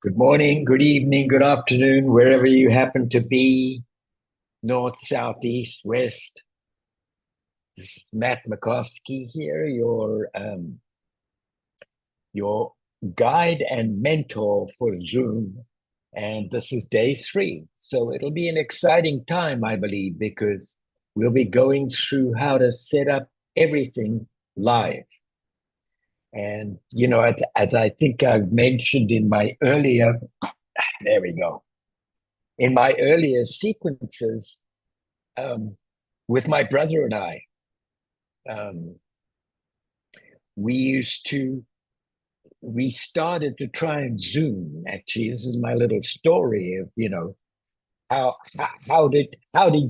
Good morning, good evening, good afternoon, wherever you happen to be, north, south, east, west. This is Matt Makovsky here, your guide and mentor for Zoom. And this is day 3. So it'll be an exciting time, I believe, because we'll be going through how to set up everything live. And, as I think I've mentioned in my earlier, there we go, in my earlier sequences, um, with my brother and I, um, we used to we started to try and Zoom. Actually, this is my little story of how did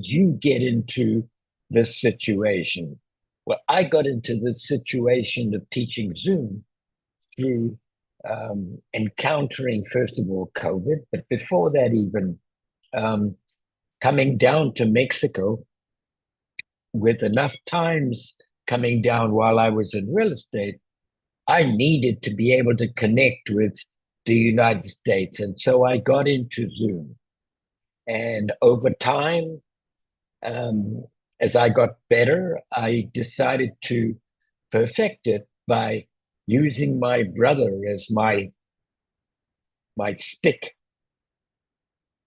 you get into this situation? Well, I got into this situation of teaching Zoom through encountering first of all COVID, but before that even um, coming down to Mexico with enough times coming down while I was in real estate, I needed to be able to connect with the United States. And so I got into Zoom. And over time, um, as I got better, I decided to perfect it by using my brother as my stick.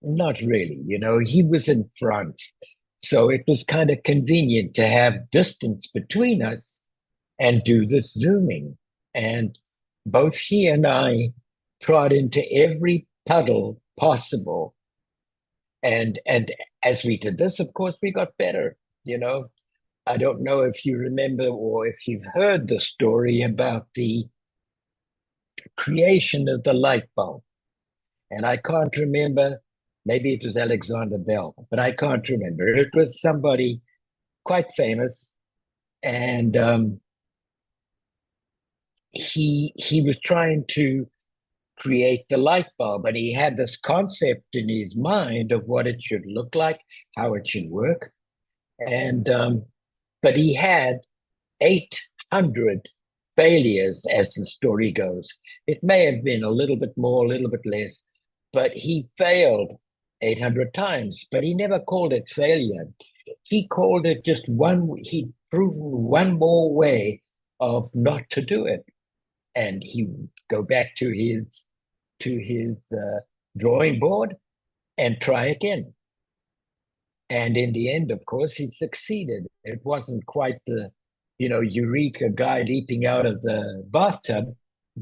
Not really, he was in France. So it was kind of convenient to have distance between us and do this Zooming. And both he and I trod into every puddle possible. And as we did this, of course, we got better. I don't know if you remember or if you've heard the story about the creation of the light bulb. And I can't remember, maybe it was Alexander Bell, but I can't remember. It was somebody quite famous. And he was trying to create the light bulb, and he had this concept in his mind of what it should look like, how it should work, and but he had 800 failures, as the story goes. It may have been a little bit more, a little bit less, but he failed 800 times. But he never called it failure. He called it just one. He'd proven one more way of not to do it, and he would go back to his drawing board and try again. And in the end, of course, he succeeded. It wasn't quite the, eureka guy leaping out of the bathtub,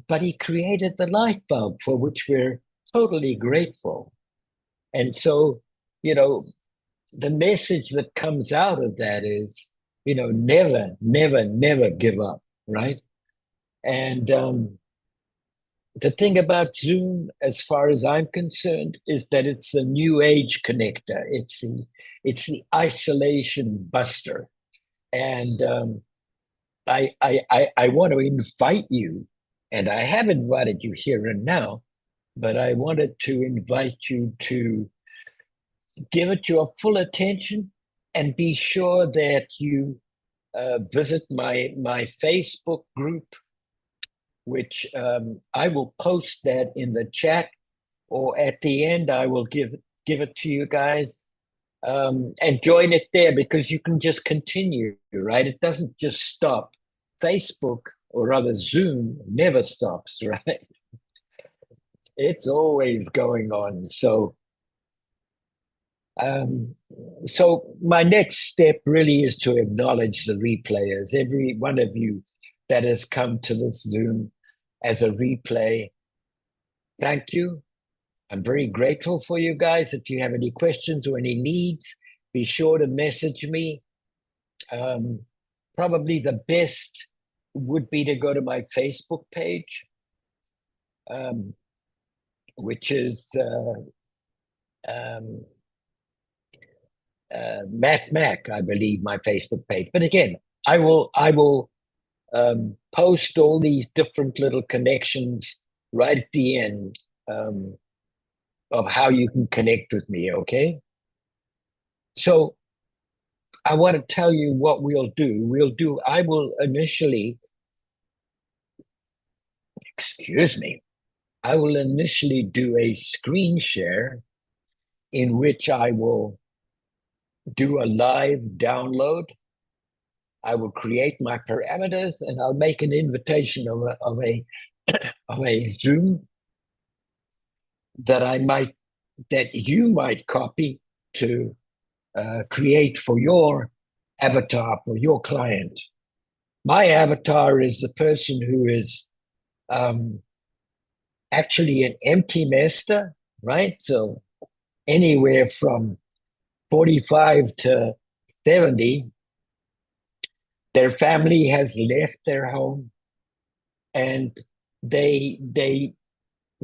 but he created the light bulb for which we're totally grateful. And so, you know, the message that comes out of that is, never, never, never give up, right? And the thing about Zoom, as far as I'm concerned, is that it's the new age connector. It's the isolation buster. And I want to invite you, and I have invited you here and now, but I wanted to invite you to give it your full attention and be sure that you visit my Facebook group, which I will post that in the chat, or at the end I will give it to you guys, and join it there, because you can just continue, right? It doesn't just stop. Facebook, or rather Zoom, never stops, right? It's always going on. Um, so my next step really is to acknowledge the replayers, every one of you that has come to this Zoom as a replay. Thank you. I'm very grateful for you guys. If you have any questions or any needs, be sure to message me. Probably the best would be to go to my Facebook page, um, which is um, Mac Mac, I believe, my Facebook page. But again, I will post all these different little connections right at the end, of how you can connect with me. Okay, so I want to tell you what we'll do. I will initially, excuse me, I will initially do a screen share in which I will do a live download. I will create my parameters, and I'll make an invitation of a Zoom that you might copy to create for your avatar, for your client. My avatar is the person who is um, actually an empty nester, right? So anywhere from 45 to 70, their family has left their home, and they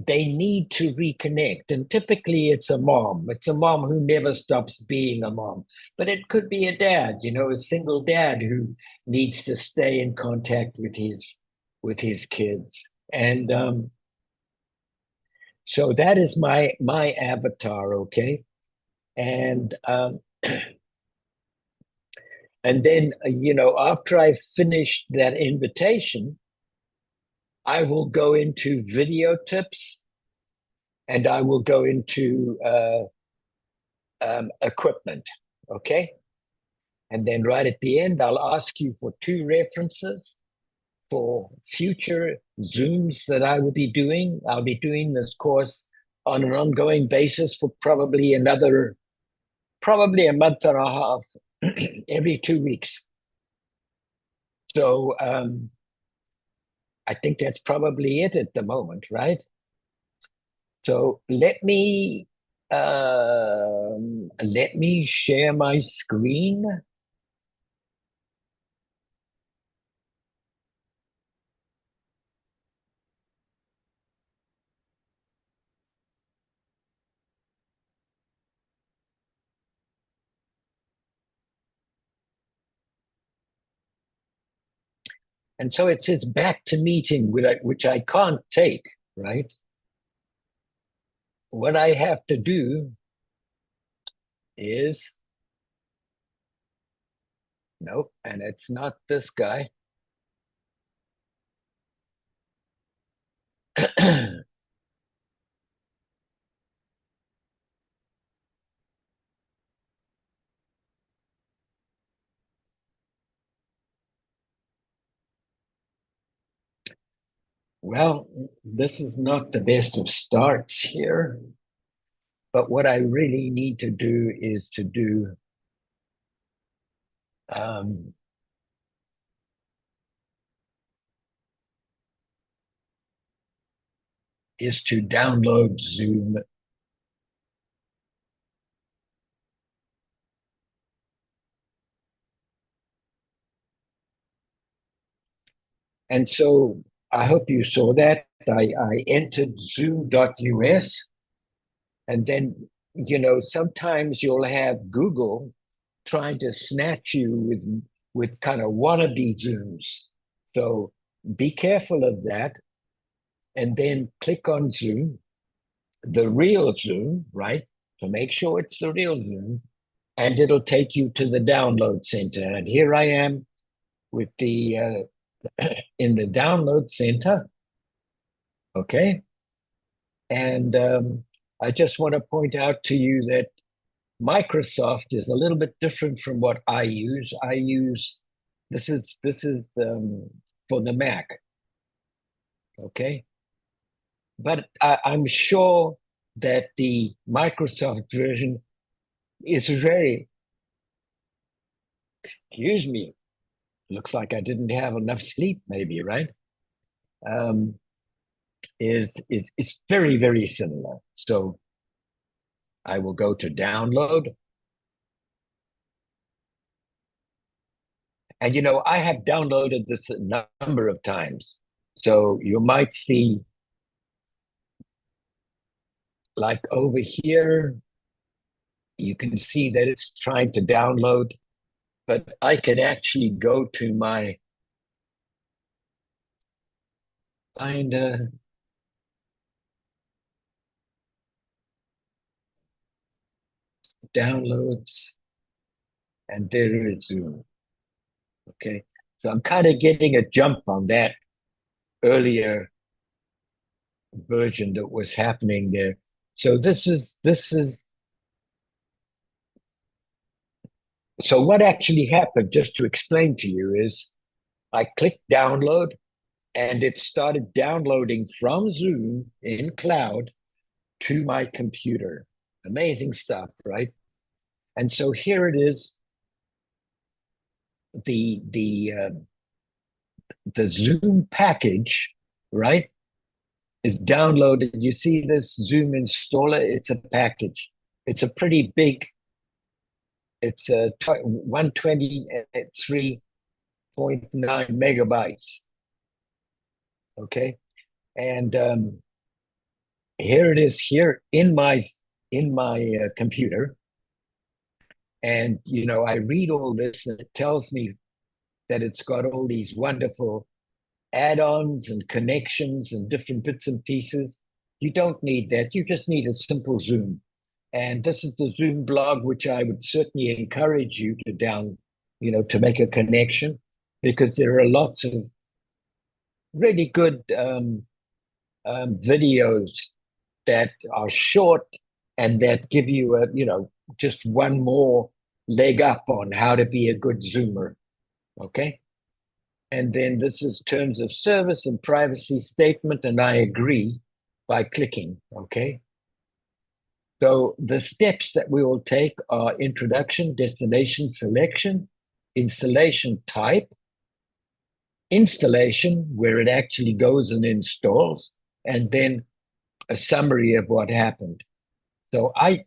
they need to reconnect. And typically it's a mom. It's a mom who never stops being a mom. But it could be a dad, a single dad who needs to stay in contact with his kids. And so that is my avatar, okay? And and then after I finish that invitation, I will go into video tips, and I will go into equipment, okay? And then right at the end, I'll ask you for 2 references for future Zooms that I will be doing. I'll be doing this course on an ongoing basis for probably a month and a half, every 2 weeks. So I think that's probably it at the moment, right? So let me share my screen. And so it says back to meeting, which I can't take, right? What I have to do is, nope, and it's not this guy. Well, this is not the best of starts here, but what I really need to do is to do um, is to download Zoom. And so I hope you saw that. I entered zoom.us, and then, sometimes you'll have Google trying to snatch you with kind of wannabe Zooms. So be careful of that. And then click on Zoom, the real Zoom, right? So make sure it's the real Zoom, and it'll take you to the download center. And here I am with the in the download center. Okay. And I just want to point out to you that Microsoft is a little bit different from what I use. I use this is for the Mac. Okay. But I'm sure that the Microsoft version is very, excuse me, looks like I didn't have enough sleep, maybe, right? Um, is it's very, very similar. So I will go to download. And I have downloaded this a number of times. So you might see, like over here, you can see that it's trying to download, but I can actually go to my find downloads, and there is Zoom. Okay. So I'm kind of getting a jump on that earlier version that was happening there. So this is so what actually happened, just to explain to you, is I clicked download, and it started downloading from Zoom in cloud to my computer. Amazing stuff, right? And so here it is, the Zoom package, right, is downloaded. You see this Zoom installer? It's a package. It's a pretty big. It's a 123.9 megabytes. Okay, and here it is here in my computer, and I read all this, and it tells me that it's got all these wonderful add-ons and connections and different bits and pieces. You don't need that. You just need a simple Zoom. And this is the Zoom blog, which I would certainly encourage you to make a connection, because there are lots of really good videos that are short and that give you just one more leg up on how to be a good Zoomer. Okay. And then this is terms of service and privacy statement, and I agree by clicking. Okay. So the steps that we will take are introduction, destination selection, installation type, installation, where it actually goes and installs, and then a summary of what happened. So I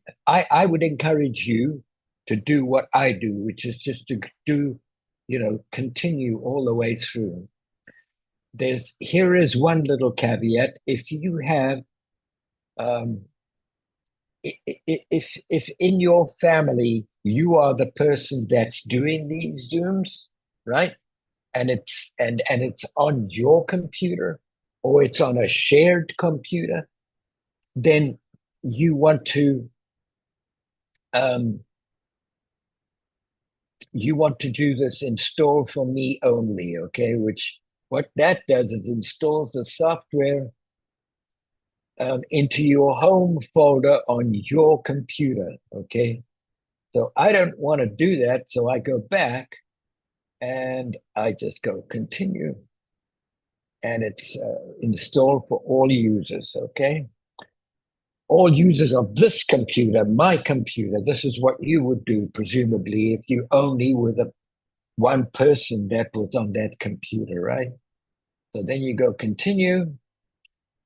would encourage you to do what I do, which is just to continue all the way through. Here is one little caveat. If you have if in your family you are the person that's doing these Zooms, right? And it's on your computer, or it's on a shared computer, then you want to um, do this install for me only, okay? Which what that does is installs the software into your home folder on your computer, okay? So I don't want to do that, so I go back and I just go continue, and it's installed for all users, okay? All users of this computer, my computer. This is what you would do, presumably, if you only were the one person that was on that computer, right? So then you go continue,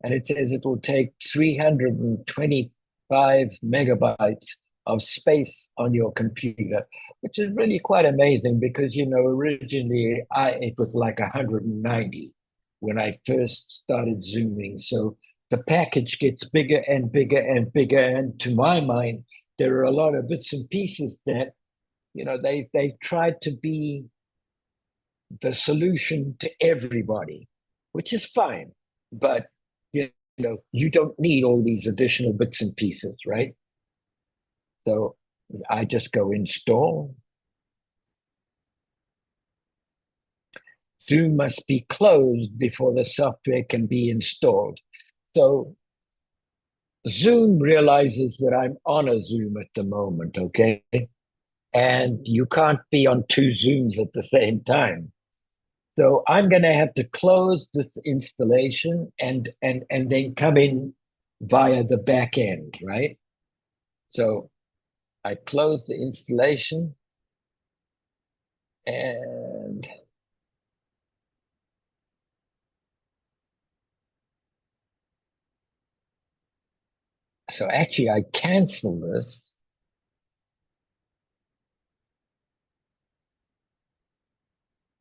and it says it will take 325 megabytes of space on your computer, which is really quite amazing because, originally it was like 190 when I first started Zooming. So the package gets bigger and bigger and bigger. And to my mind, there are a lot of bits and pieces that, they've tried to be the solution to everybody, which is fine. But you don't need all these additional bits and pieces, right? So I just go install. Zoom must be closed before the software can be installed. So Zoom realizes that I'm on a Zoom at the moment, okay? And you can't be on two Zooms at the same time. So I'm going to have to close this installation and then come in via the back end, right? So I close the installation and so actually I cancel this.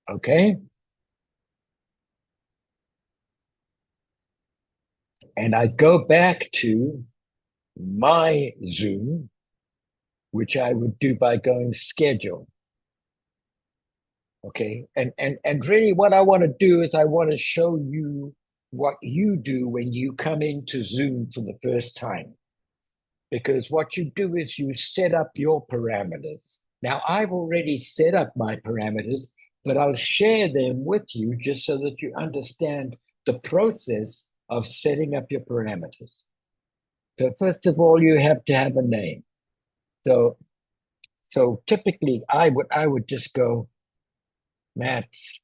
Okay. And I go back to my Zoom, which I would do by going schedule. Okay. And really what I want to do is I want to show you what you do when you come into Zoom for the first time. Because what you do is you set up your parameters. Now, I've already set up my parameters, but I'll share them with you just so that you understand the process of setting up your parameters. So first of all, you have to have a name. So typically I would just go Matt's.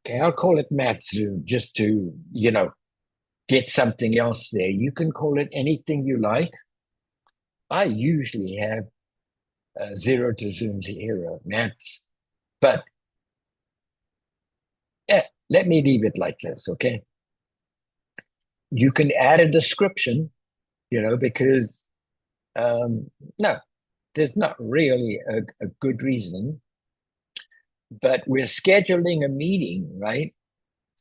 Okay, I'll call it Matt Zoom just to, get something else there. You can call it anything you like. I usually have zero to Zoom zero, Matt's, but let me leave it like this, okay? You can add a description, because no, there's not really a good reason, but we're scheduling a meeting, right?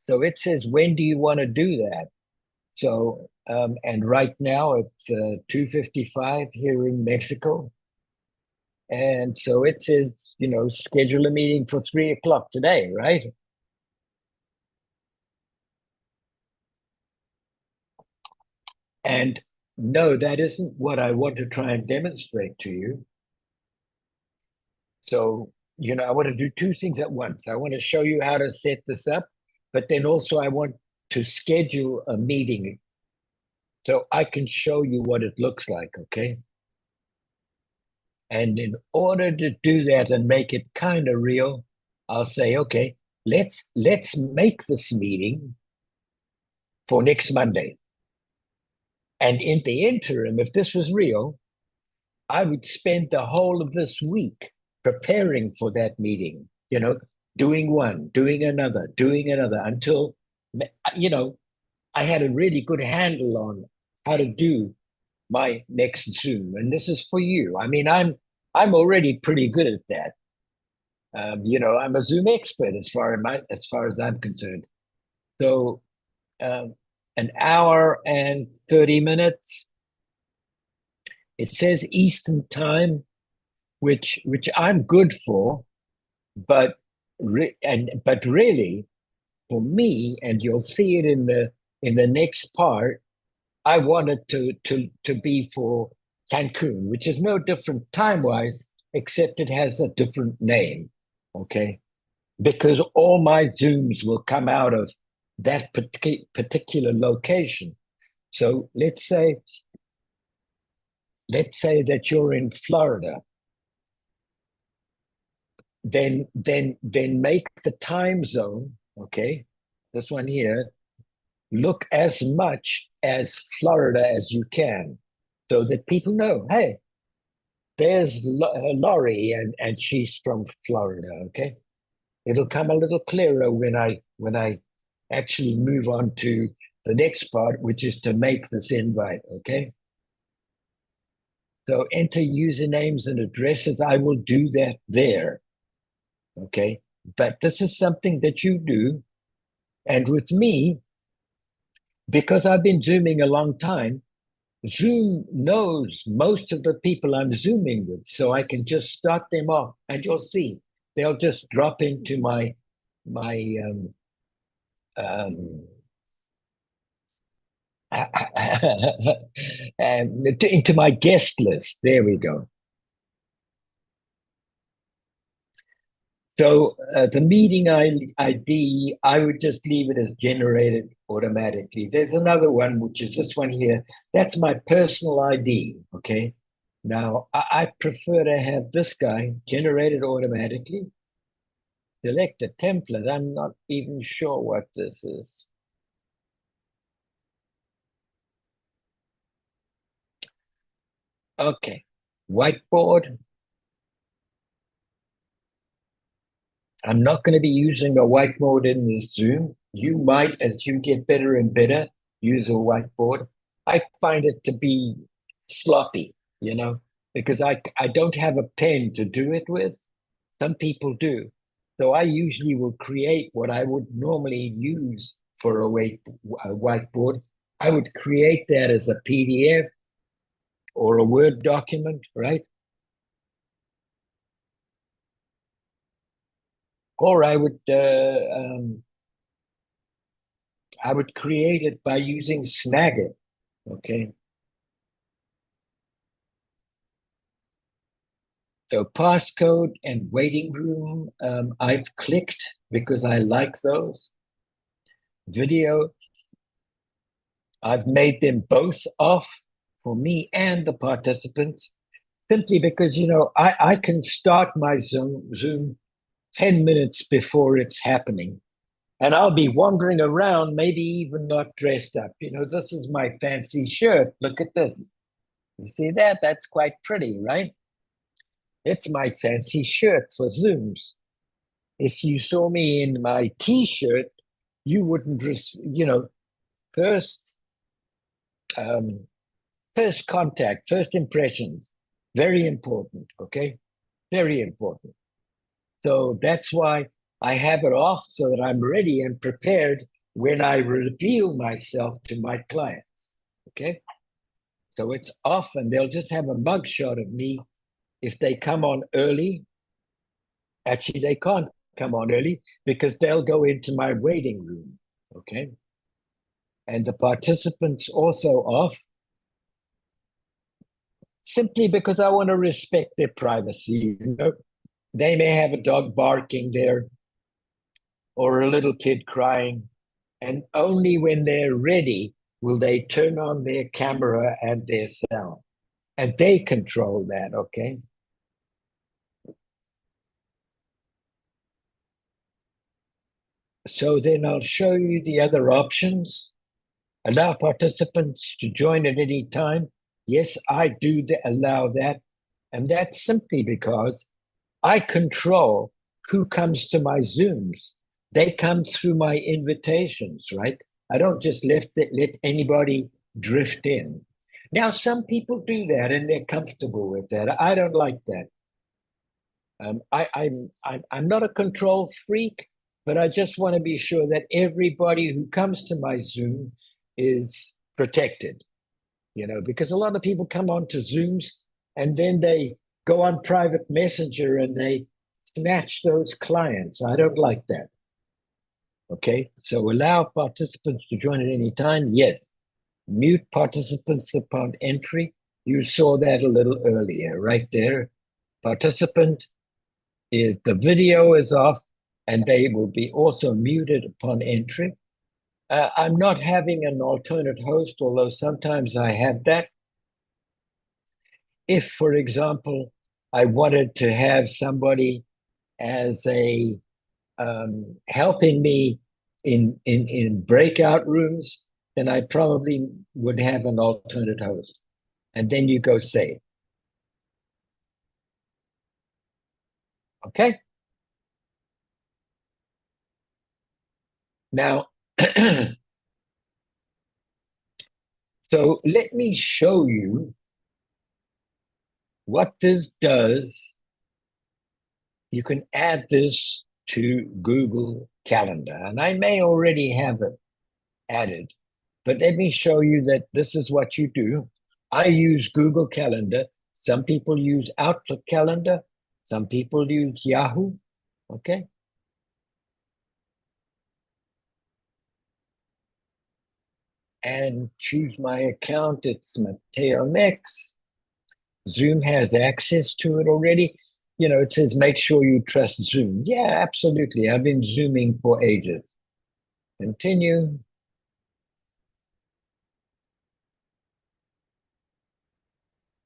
So it says, when do you want to do that? So, and right now it's 2:55 here in Mexico. And so it says, schedule a meeting for 3 o'clock today, right? And no, that isn't what I want to try and demonstrate to you. So, I want to do two things at once. I want to show you how to set this up, but then also I want to schedule a meeting so I can show you what it looks like, okay? And in order to do that and make it kind of real, I'll say, okay, let's make this meeting for next Monday. And in the interim, if this was real, I would spend the whole of this week preparing for that meeting, doing one, doing another until, I had a really good handle on how to do my next Zoom. And this is for you. I mean, I'm already pretty good at that. I'm a Zoom expert as far as I'm concerned. So um, an hour and 30 minutes. It says Eastern time, which I'm good for, but but really for me, and you'll see it in the next part. I wanted to be for Cancun, which is no different time wise, except it has a different name. Okay, because all my Zooms will come out of that particular location. So let's say let's say that you're in Florida, then make the time zone, okay, this one here, look as much as Florida as you can, so that people know, hey, there's Laurie, and she's from Florida. Okay, it'll come a little clearer when I actually move on to the next part, which is to make this invite. Okay, so enter usernames and addresses. I will do that there. Okay, but this is something that you do, and with me, because I've been zooming a long time, Zoom knows most of the people I'm Zooming with, so I can just start them off, and you'll see they'll just drop into my um, into my guest list. There we go. So the meeting ID, I would just leave it as generated automatically. There's another one, which is this one here. That's my personal ID. Okay. Now I prefer to have this guy generated automatically. Select a template. I'm not even sure what this is. Okay. Whiteboard. I'm not going to be using a whiteboard in this Zoom. You might, as you get better and better, use a whiteboard. I find it to be sloppy, because I don't have a pen to do it with. Some people do. So I usually will create what I would normally use for a whiteboard. I would create that as a PDF or a Word document, right? Or I would create it by using Snagit. Okay. So passcode and waiting room, I've clicked because I like those. Video, I've made them both off for me and the participants, simply because, I can start my Zoom 10 minutes before it's happening. And I'll be wandering around, maybe even not dressed up. This is my fancy shirt. Look at this. You see that? That's quite pretty, right? It's my fancy shirt for Zooms. If you saw me in my T-shirt, you wouldn't, first, um, first contact, first impressions, very important. Okay, very important. So that's why I have it off so that I'm ready and prepared when I reveal myself to my clients. Okay, so it's off, and they'll just have a mugshot of me if they come on early. Actually, they can't come on early because they'll go into my waiting room. Okay. And the participants also off simply because I want to respect their privacy. They may have a dog barking there or a little kid crying, and only when they're ready will they turn on their camera and their sound. And they control that. Okay. So then I'll show you the other options. Allow participants to join at any time. Yes, I do allow that. And that's simply because I control who comes to my Zooms. They come through my invitations, right? I don't just let anybody drift in. Now, some people do that and they're comfortable with that. I don't like that. I'm not a control freak, but I just want to be sure that everybody who comes to my Zoom is protected. Because a lot of people come onto Zooms and then they go on private messenger and they snatch those clients. I don't like that. Okay, so allow participants to join at any time. Yes, mute participants upon entry. You saw that a little earlier, right there. Participant is the video is off, and they will be also muted upon entry. I'm not having an alternate host, although sometimes I have that. if, for example, I wanted to have somebody as a helping me in breakout rooms, then I probably would have an alternate host. And then you go save. Okay. Now, so let me show you what this does. You can add this to Google Calendar, and I may already have it added, but let me show you that this is what you do. I use Google Calendar. Some people use Outlook Calendar. Some people use Yahoo. Okay. And choose my account. It's Mateo Mix. Zoom has access to it already. You know, it says make sure you trust Zoom. Yeah, absolutely. I've been Zooming for ages. Continue.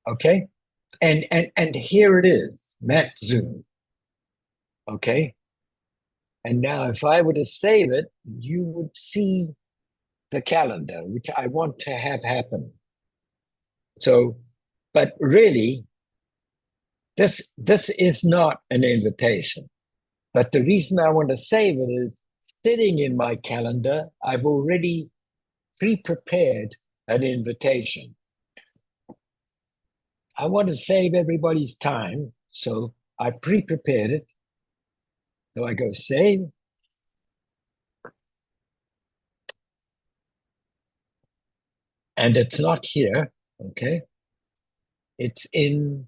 Okay. And here it is, Matt Zoom. Okay. And now if I were to save it, you would see the calendar, which I want to have happen. So, but really, this is not an invitation. But the reason I want to save it is sitting in my calendar, I've already pre-prepared an invitation. I want to save everybody's time, so I pre-prepared it. So I go save. And it's not here, okay? It's in,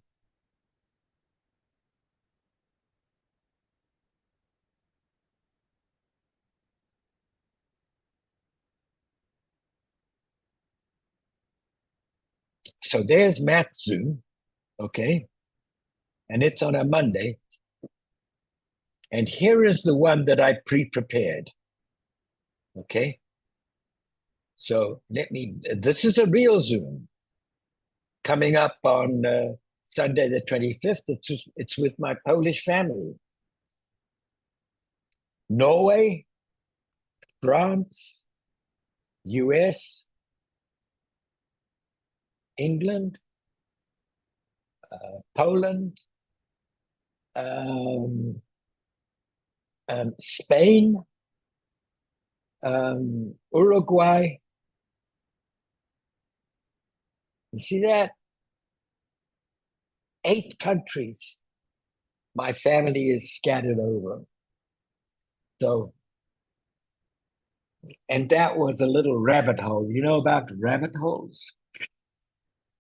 so there's Matt Zoom, okay? And it's on a Monday. And here is the one that I pre-prepared, okay? So this is a real Zoom coming up on Sunday the 25th. It's with my Polish family. Norway, France, US, England, Poland, um, Spain, Uruguay. You see that? 8 countries my family is scattered over. So, and that was a little rabbit hole. You know about rabbit holes?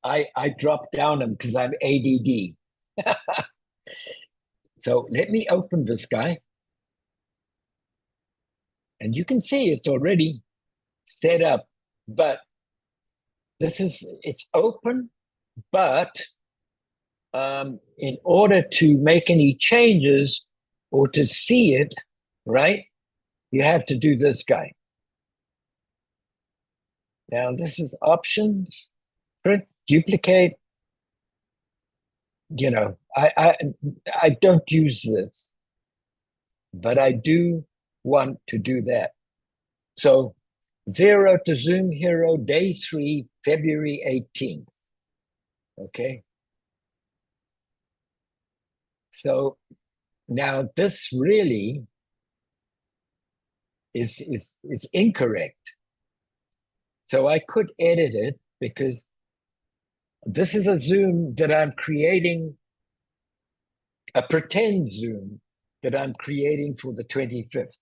I dropped down them because I'm ADD. So let me open this guy. And you can see it's already set up, but it's open, but in order to make any changes or to see it, right, you have to do this guy. Now, this is options, print, duplicate. You know, I don't use this, but I do want to do that. So 0 to Zoom Hero, day 3, February 18th. Okay. So now this really is incorrect. So I could edit it because this is a Zoom that I'm creating, a pretend Zoom that I'm creating for the 25th,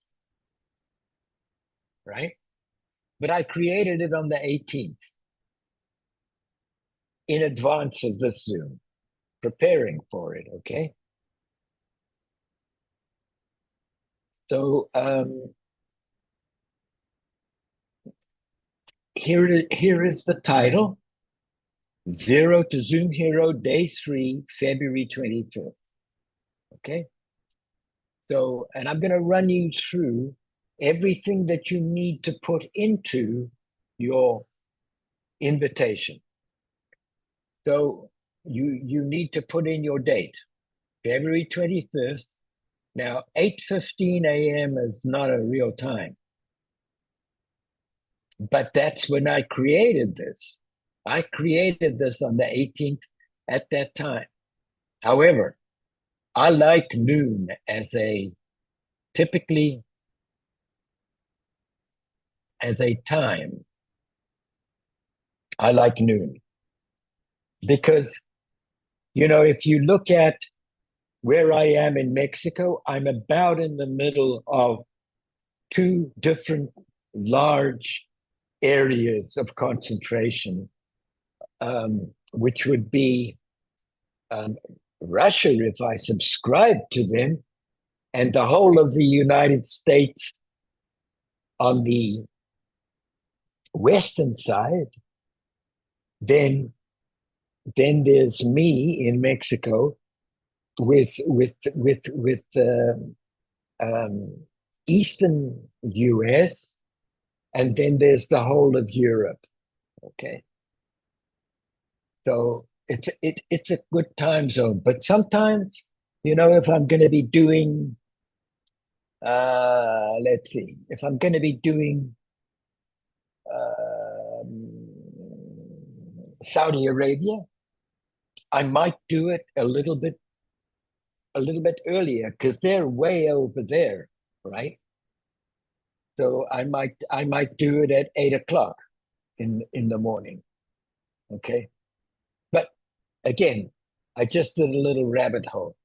right? But I created it on the 18th in advance of this Zoom, preparing for it, okay? So here is the title, 0 to Zoom Hero, day 3, February 25th, okay? So, and I'm going to run you through everything that you need to put into your invitation. So you need to put in your date, February 25th. Now, 8:15 a.m. is not a real time, but that's when I created this. I created this on the 18th at that time. However, I like noon as a typically as a time. I like noon because, if you look at where I am in Mexico, I'm about in the middle of two different large areas of concentration, which would be Russia, if I subscribe to them, and the whole of the United States on the western side. Then there's me in Mexico with eastern US, and then there's the whole of Europe. Okay, so it's a good time zone, but sometimes, if I'm going to be doing, let's see, if I'm going to be doing Saudi Arabia, I might do it a little bit earlier because they're way over there, right? So I might do it at 8 o'clock in the morning. Okay. But again, I just did a little rabbit hole.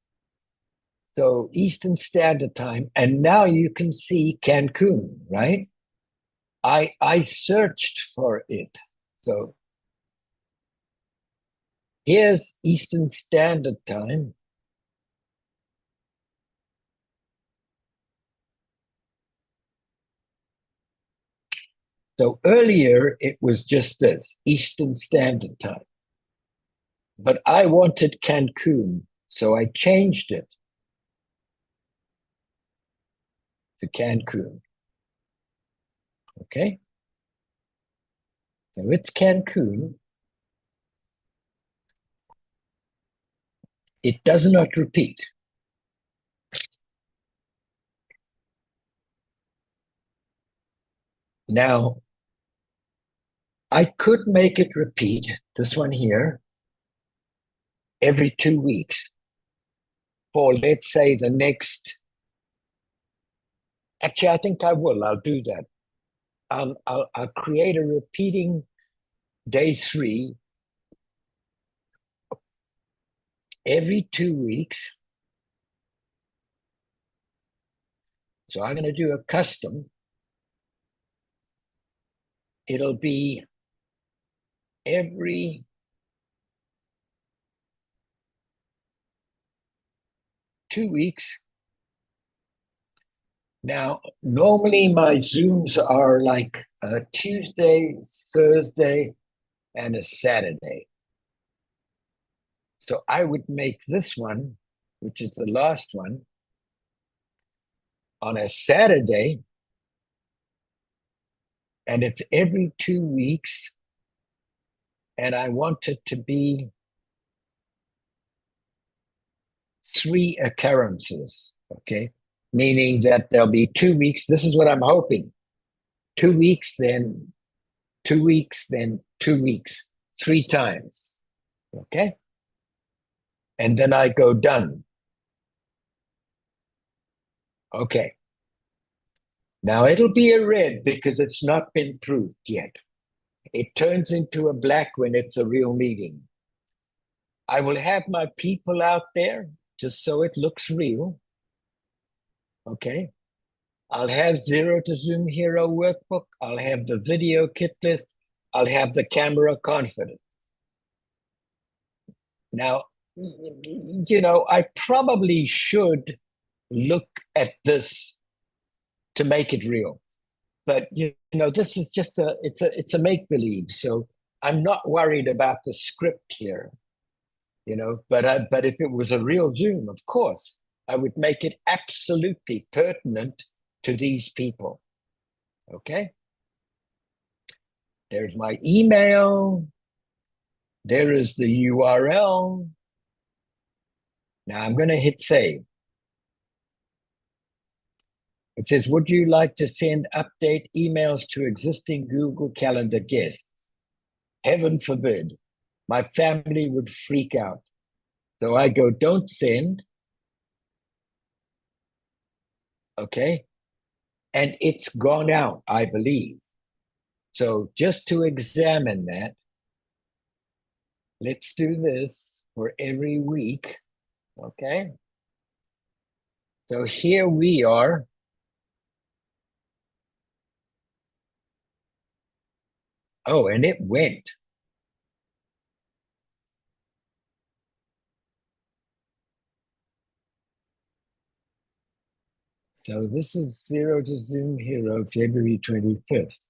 So Eastern Standard Time, and now you can see Cancun, right? I searched for it. So here's Eastern Standard Time. So earlier it was just this, Eastern Standard Time. But I wanted Cancun, so I changed it to Cancun. Okay? So it's Cancun. It does not repeat. Now, I could make it repeat, this one here, every 2 weeks for, let's say, the next. Actually, I think I will. I'll do that. I'll create a repeating day 3 every 2 weeks. So I'm going to do a custom. It'll be every 2 weeks. Now, normally my Zooms are like a Tuesday, Thursday, and a Saturday. So I would make this one, which is the last one, on a Saturday, and it's every 2 weeks. And I want it to be 3 occurrences, okay? Meaning that there'll be 2 weeks. This is what I'm hoping. 2 weeks, then 2 weeks, then 2 weeks, 3 times, okay? And then I go done. Okay. Now it'll be a red because it's not been proved yet. It turns into a black when it's a real meeting. I will have my people out there just so it looks real. Okay. I'll have Zero to Zoom Hero workbook. I'll have the video kit list. I'll have the camera confidence. Now, I probably should look at this to make it real. But this is just it's a make believe. So I'm not worried about the script here. But if it was a real Zoom, of course, I would make it absolutely pertinent to these people. Okay. There's my email. There is the URL. Now I'm going to hit save. It says, would you like to send update emails to existing Google Calendar guests? Heaven forbid. My family would freak out. So I go, don't send. Okay. And it's gone out, I believe. So just to examine that, let's do this for every week. Okay. So here we are. Oh, and it went. So this is Zero to Zoom Hero, February 25th.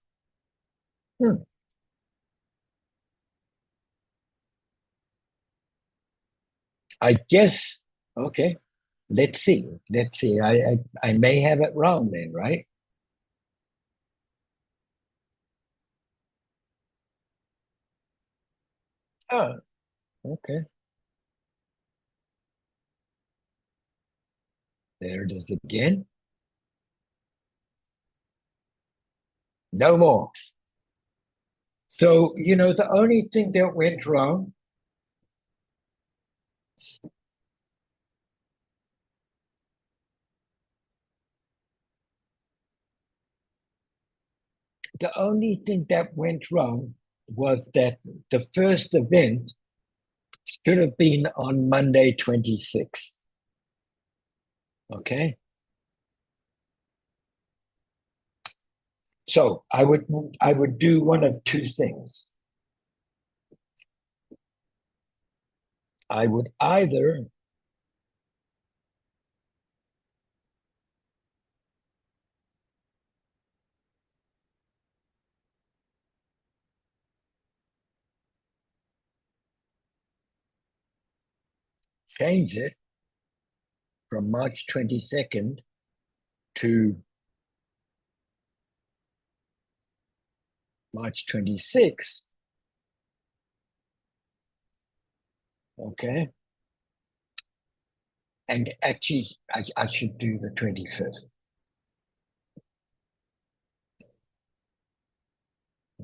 I guess, okay, let's see. Let's see. I may have it wrong then, right? Oh, okay. There it is again. No more. So, the only thing that went wrong, the only thing that went wrong was that the first event should have been on Monday 26th. Okay. So I would do one of two things. I would either change it from March 22nd to March 26th. Okay. And actually, I should do the 25th.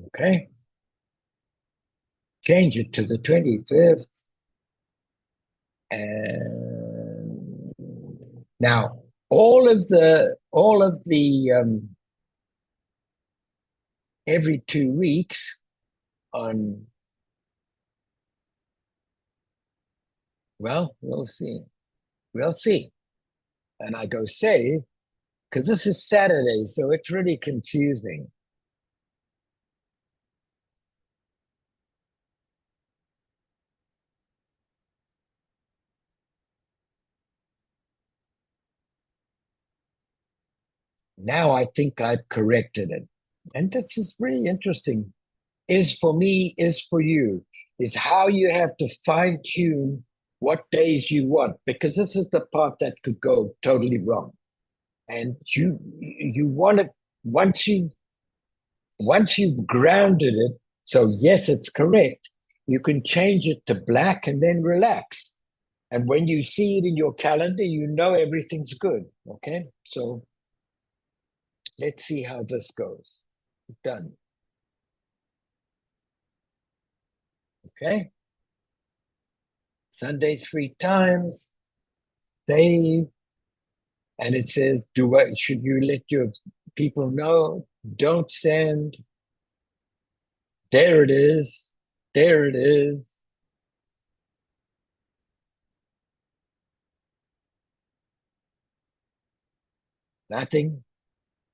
Okay. Change it to the 25th. And now all of the every 2 weeks on, well, we'll see. We'll see. And I go save because this is Saturday, so it's really confusing. Now I think I've corrected it. And this is really interesting. Is for me, is for you, is how you have to fine tune what days you want, because this is the part that could go totally wrong. And you want it once you've grounded it, so yes, it's correct, you can change it to black and then relax. And when you see it in your calendar, you know everything's good. Okay. So let's see how this goes. Done. Okay. Sunday 3 times. Save. And it says, should you let your people know? Don't send. There it is. There it is. Nothing.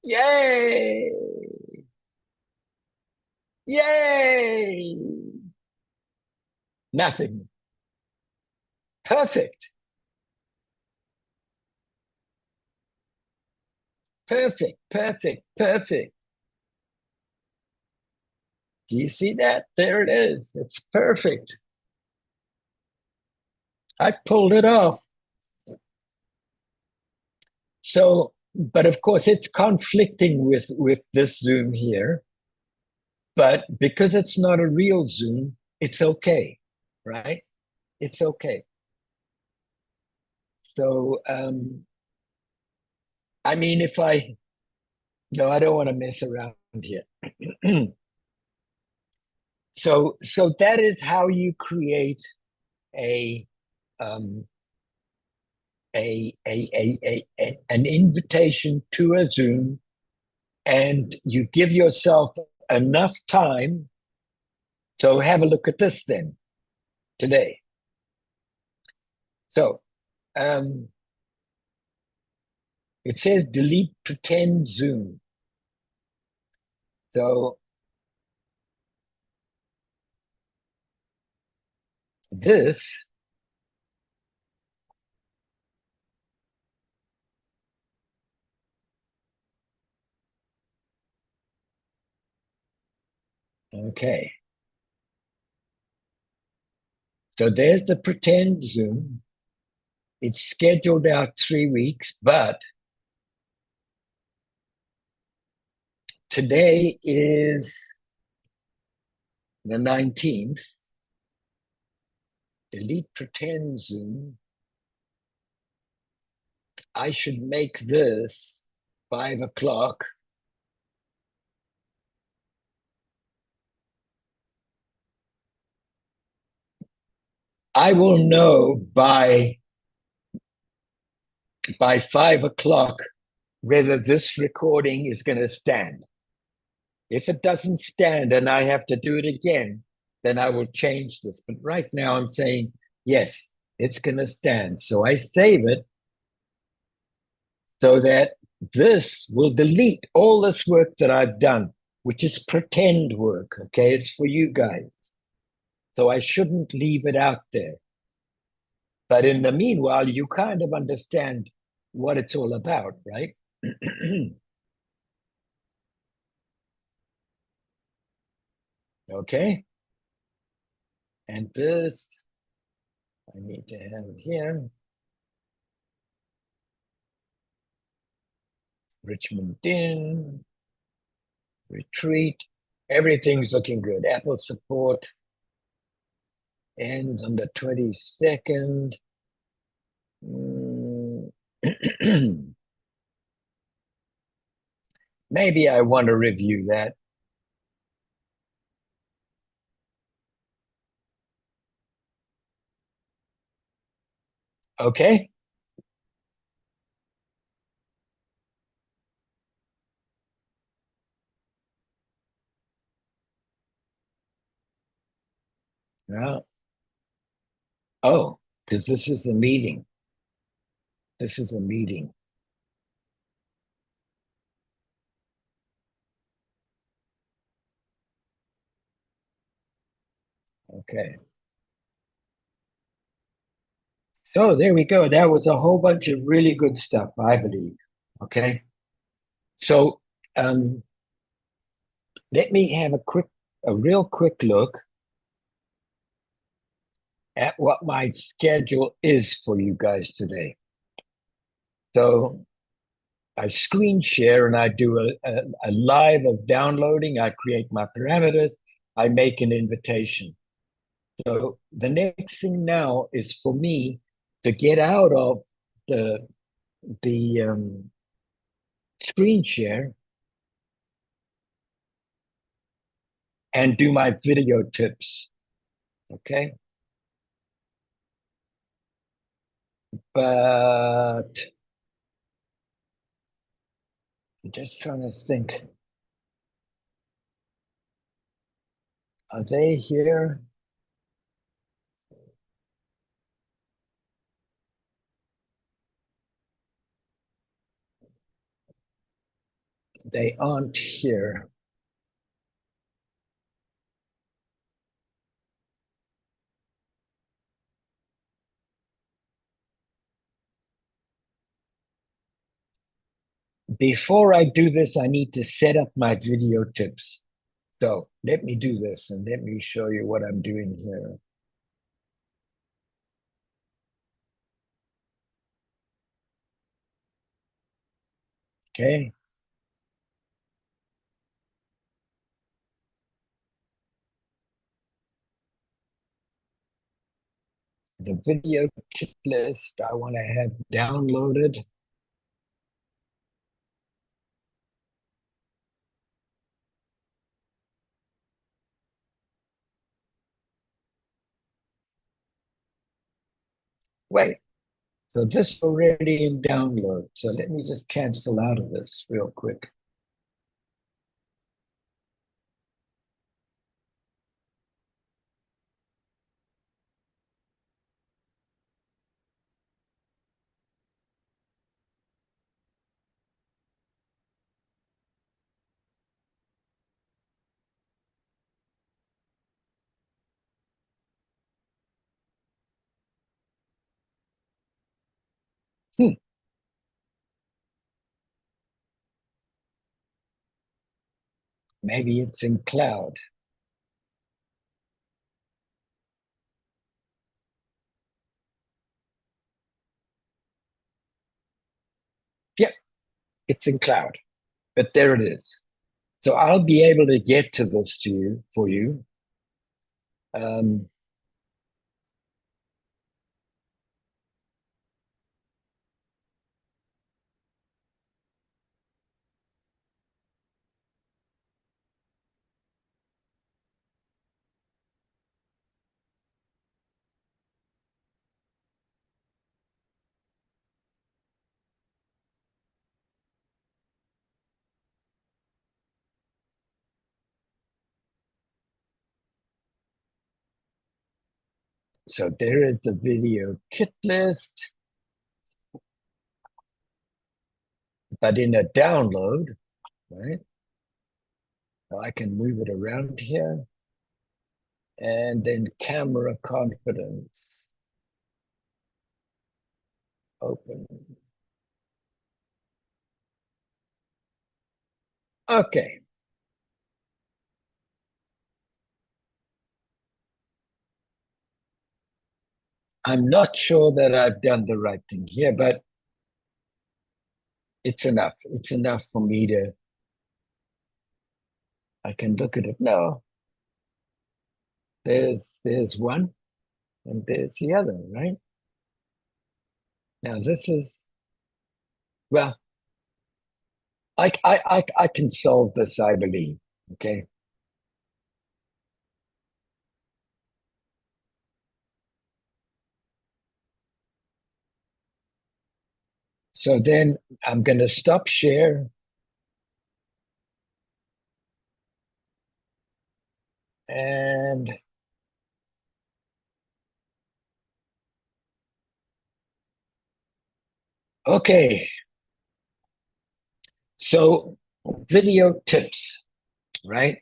Yay! Yay! Nothing. Perfect. Perfect. Perfect. Perfect. Do you see that? There it is. It's perfect. I pulled it off. So, but of course, it's conflicting with this Zoom here. But because it's not a real Zoom, it's okay. right? It's okay. So, I mean, if I, no, I don't want to mess around here. So that is how you create a um, an invitation to a Zoom, and you give yourself enough time. So have a look at this then today. So um, it says delete pretend Zoom. So this, okay. So there's the pretend Zoom. It's scheduled out 3 weeks, but today is the 19th. Delete pretend Zoom. I should make this 5 o'clock. I will know by 5 o'clock whether this recording is going to stand. If it doesn't stand and I have to do it again, then I will change this. But right now I'm saying, yes, it's going to stand. So I save it so that this will delete all this work that I've done, which is pretend work. Okay. It's for you guys. So I shouldn't leave it out there. But in the meanwhile, you kind of understand what it's all about, right? Okay. And this I need to have here. Richmond in, retreat. Everything's looking good. Apple support ends on the 22nd. Maybe I want to review that. Okay. Now, oh, because this is a meeting. This is a meeting. Okay. So there we go. That was a whole bunch of really good stuff, I believe. Okay. So let me have a real quick look at what my schedule is for you guys today. So I screen share and I do a live of downloading. I create my parameters. I make an invitation. So the next thing now is for me to get out of the the screen share and do my video tips. Okay. But I'm just trying to think. Are they here? They aren't here. Before I do this, I need to set up my video tips. So let me do this and let me show you what I'm doing here. Okay. the video kit list I want to have downloaded. Wait, so this is already in download. So let me just cancel out of this real quick. Hmm, maybe it's in cloud. Yep, it's in cloud, but there it is. So I'll be able to get to this to you for you. Um, so there is the video kit list, but in a download, right? So I can move it around here. And then camera confidence. Open. Okay. I'm not sure that I've done the right thing here, but it's enough. It's enough for me to, I can look at it now. There's one and there's the other, right? Now this is, well, I can solve this, I believe. Okay. So then I'm going to stop share and okay. So video tips, right?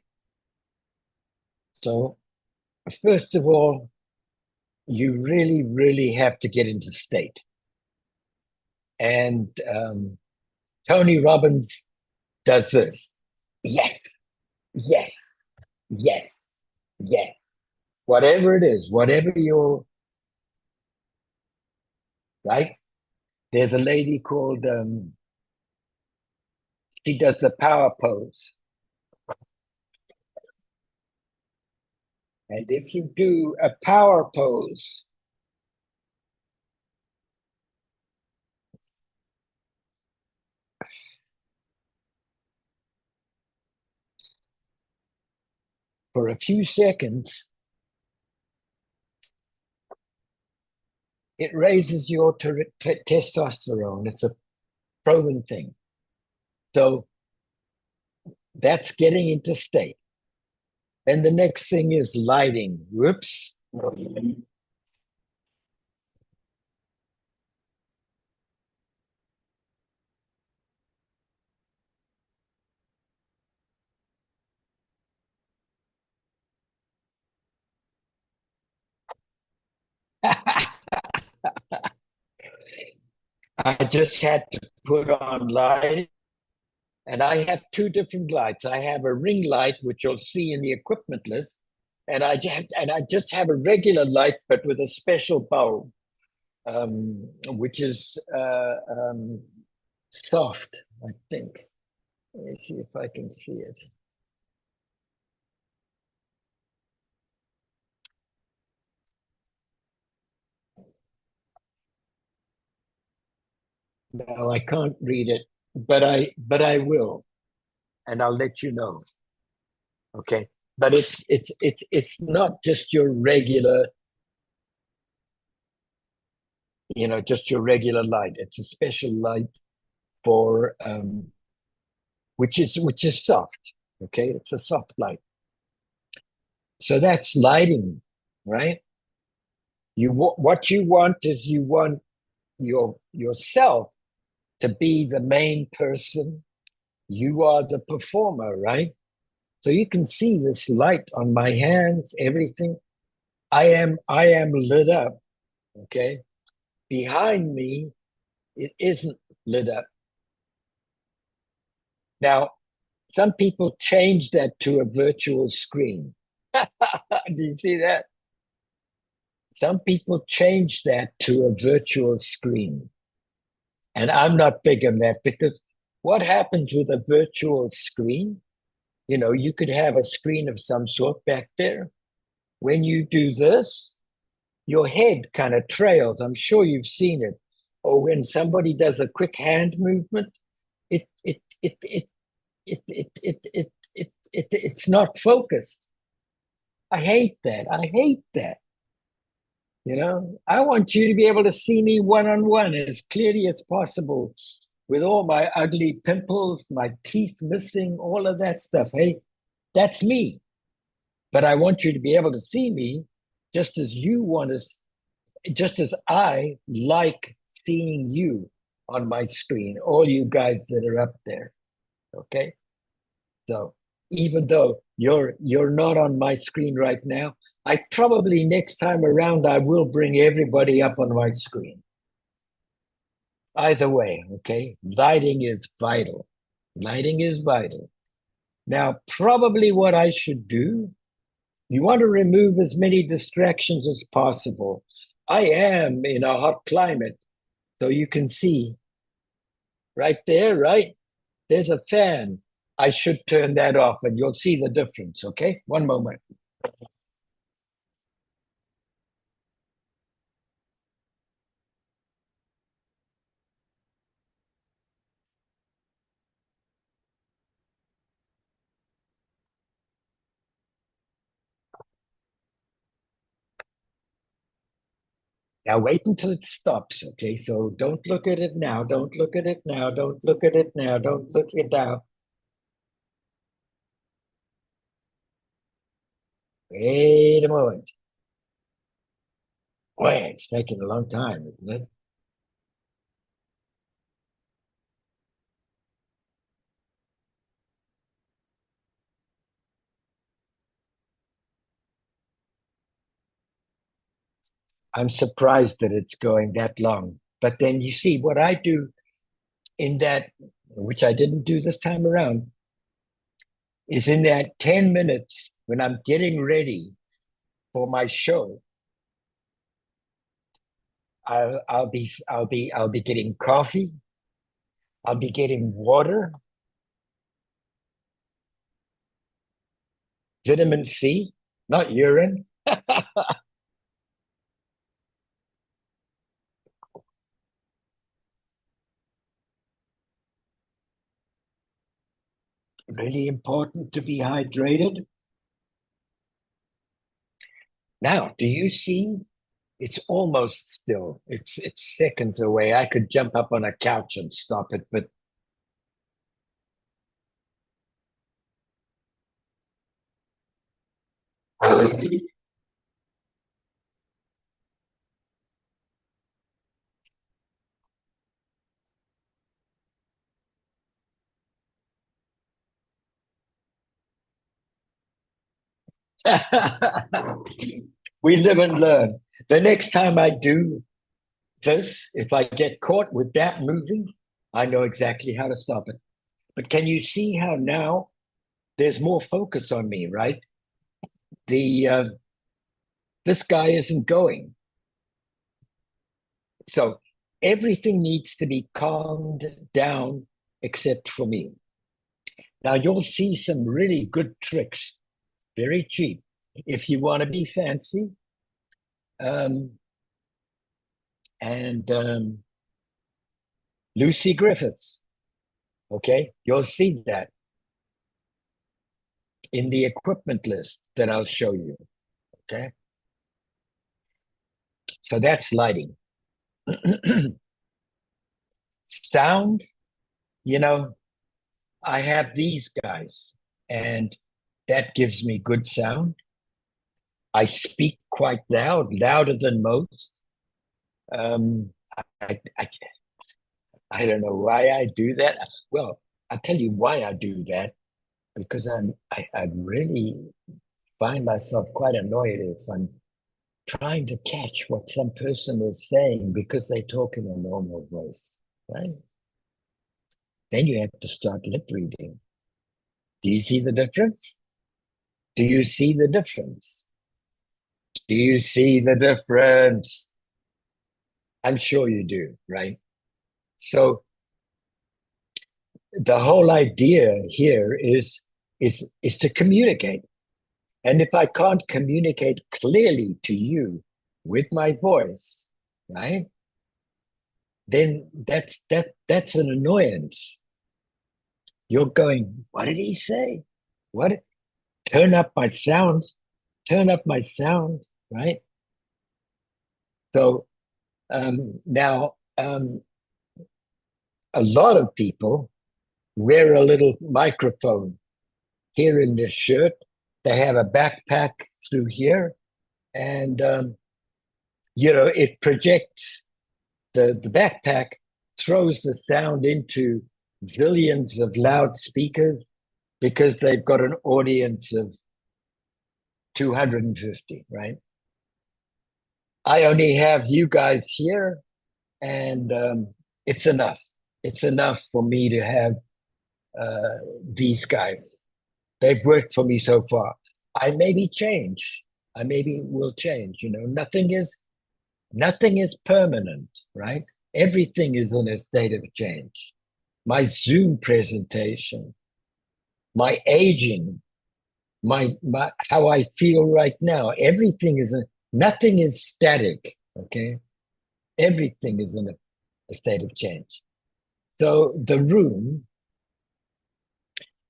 So first of all, you really, really have to get into state. And Tony Robbins does this. Yes, yes, yes, yes. Whatever it is, whatever you're, right? There's a lady called, she does the power pose. And if you do a power pose, for a few seconds, it raises your testosterone. It's a proven thing. So that's getting into state. And the next thing is lighting. Whoops. I just had to put on light, and I have two different lights. I have a ring light, which you'll see in the equipment list, and I just have a regular light, but with a special bulb, which is soft, I think. Let me see if I can see it. No, I can't read it, but I will, and I'll let you know. Okay. But it's not just your regular, just your regular light. It's a special light for which is soft. Okay, it's a soft light. So that's lighting, right? What you want is you want yourself to be the main person. You are the performer, right? So you can see this light on my hands, everything. I am lit up, okay? Behind me, it isn't lit up. Now, some people change that to a virtual screen. Do you see that? Some people change that to a virtual screen. And I'm not big on that because what happens with a virtual screen? You could have a screen of some sort back there. When you do this, your head kind of trails. I'm sure you've seen it. Or when somebody does a quick hand movement, it's not focused. I hate that. I hate that. I want you to be able to see me one on one as clearly as possible with all my ugly pimples, my teeth missing, all of that stuff. Hey, that's me. But I want you to be able to see me just as you want us, just as I like seeing you on my screen, all you guys that are up there. Okay. So even though you're not on my screen right now, I probably next time around I will bring everybody up on my screen. Either way, okay? Lighting is vital. Lighting is vital. Now, probably what I should do, you want to remove as many distractions as possible. I am in a hot climate, so you can see right there, right? There's a fan. I should turn that off and you'll see the difference, okay? One moment. Now wait until it stops, okay? So don't look at it now. Don't look at it now. Don't look at it now. Don't look at it now. Wait a moment. Boy, it's taking a long time, isn't it? I'm surprised that it's going that long. But then you see what I do in that, which I didn't do this time around, is in that 10 minutes when I'm getting ready for my show, I'll be getting coffee, I'll be getting water, vitamin C, not urine. Really important to be hydrated. Now, do you see? It's almost still. It's seconds away. I could jump up on a couch and stop it, but we live and learn. The next time I do this, if I get caught with that moving, I know exactly how to stop it. But can you see how now there's more focus on me, right? The This guy isn't going, so everything needs to be calmed down except for me. Now you'll see some really good tricks, very cheap. If you want to be fancy, um, and Lucy Griffiths. Okay, you'll see that in the equipment list that I'll show you. Okay, so that's lighting. Sound, you know, I have these guys, and that gives me good sound. I speak quite loud, louder than most. Um, I, I, I don't know why I do that. Well, I'll tell you why I do that, because I really find myself quite annoyed if I'm trying to catch what some person is saying because they talk in a normal voice, right? Then you have to start lip reading. Do you see the difference? Do you see the difference? Do you see the difference? I'm sure you do, right? So the whole idea here is to communicate. And if I can't communicate clearly to you with my voice, right? Then that's an annoyance. You're going, what did he say? What? Turn up my sound, turn up my sound, right? So now a lot of people wear a little microphone here in this shirt. They have a backpack through here, and it projects the backpack throws the sound into billions of loudspeakers because they've got an audience of 250, right? I only have you guys here, and it's enough. It's enough for me to have these guys. They've worked for me so far. I maybe change. I maybe will change. Nothing is permanent, right? Everything is in a state of change. My Zoom presentation, my aging, my how I feel right now. Nothing is static. Okay, everything is in a state of change. So the room,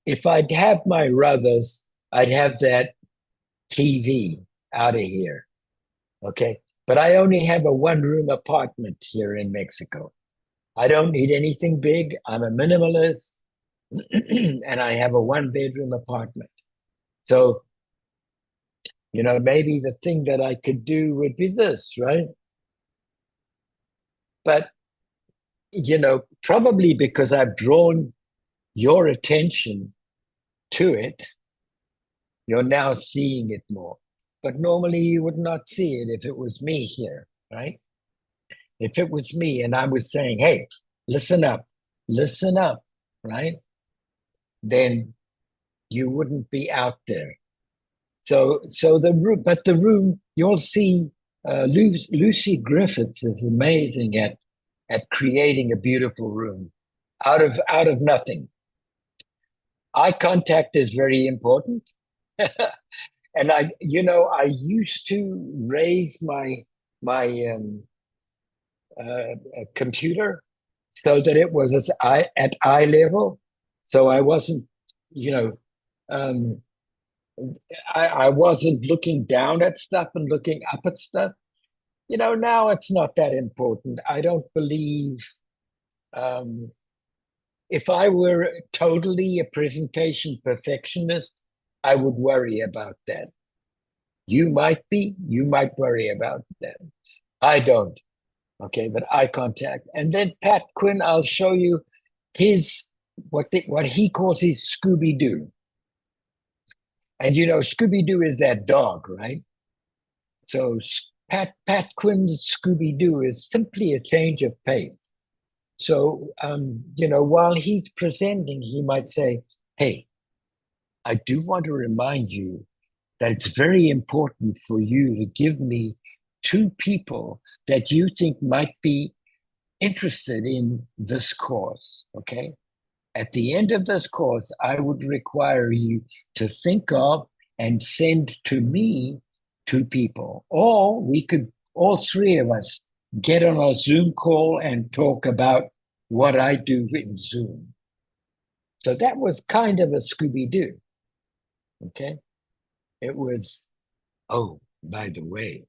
if I'd have my ruthers, I'd have that TV out of here. Okay, but I only have a one-room apartment here in Mexico. I don't need anything big. I'm a minimalist, and I have a one-bedroom apartment. So maybe the thing that I could do would be this, right? But, probably because I've drawn your attention to it, you're now seeing it more. But normally you would not see it if it was me here, right? If it was me and I was saying, hey, listen up, right? Then you wouldn't be out there. So the room, you'll see Lucy Griffiths is amazing at creating a beautiful room out of nothing. Eye contact is very important. And I used to raise my computer so that it was at eye level, so I wasn't, you know, um, I wasn't looking down at stuff and looking up at stuff. Now it's not that important. I don't believe um, if I were totally a presentation perfectionist, I would worry about that. You might worry about that. I don't. Okay, but eye contact. And then Pat Quinn, I'll show you his what he calls his Scooby Doo. And Scooby Doo is that dog, right? So Pat Quinn's Scooby Doo is simply a change of pace. So while he's presenting, he might say, "Hey, I do want to remind you that it's very important for you to give me two people that you think might be interested in this course, okay? At the end of this course, I would require you to think of and send to me two people. Or we could, all three of us, get on a Zoom call and talk about what I do in Zoom. So that was kind of a Scooby-Doo. Okay. It was, oh, by the way,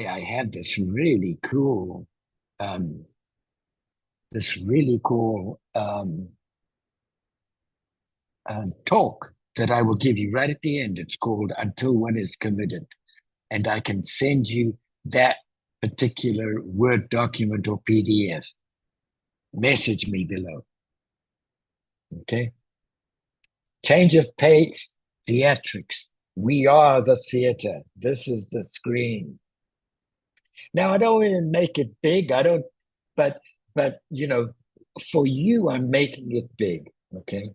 I had um, this really cool talk that I will give you right at the end. It's called Until One is Committed. And I can send you that particular Word document or PDF. Message me below. Okay. Change of pace, theatrics. We are the theater. This is the screen. Now I don't want to make it big. I don't, but you know, for you, I'm making it big. Okay.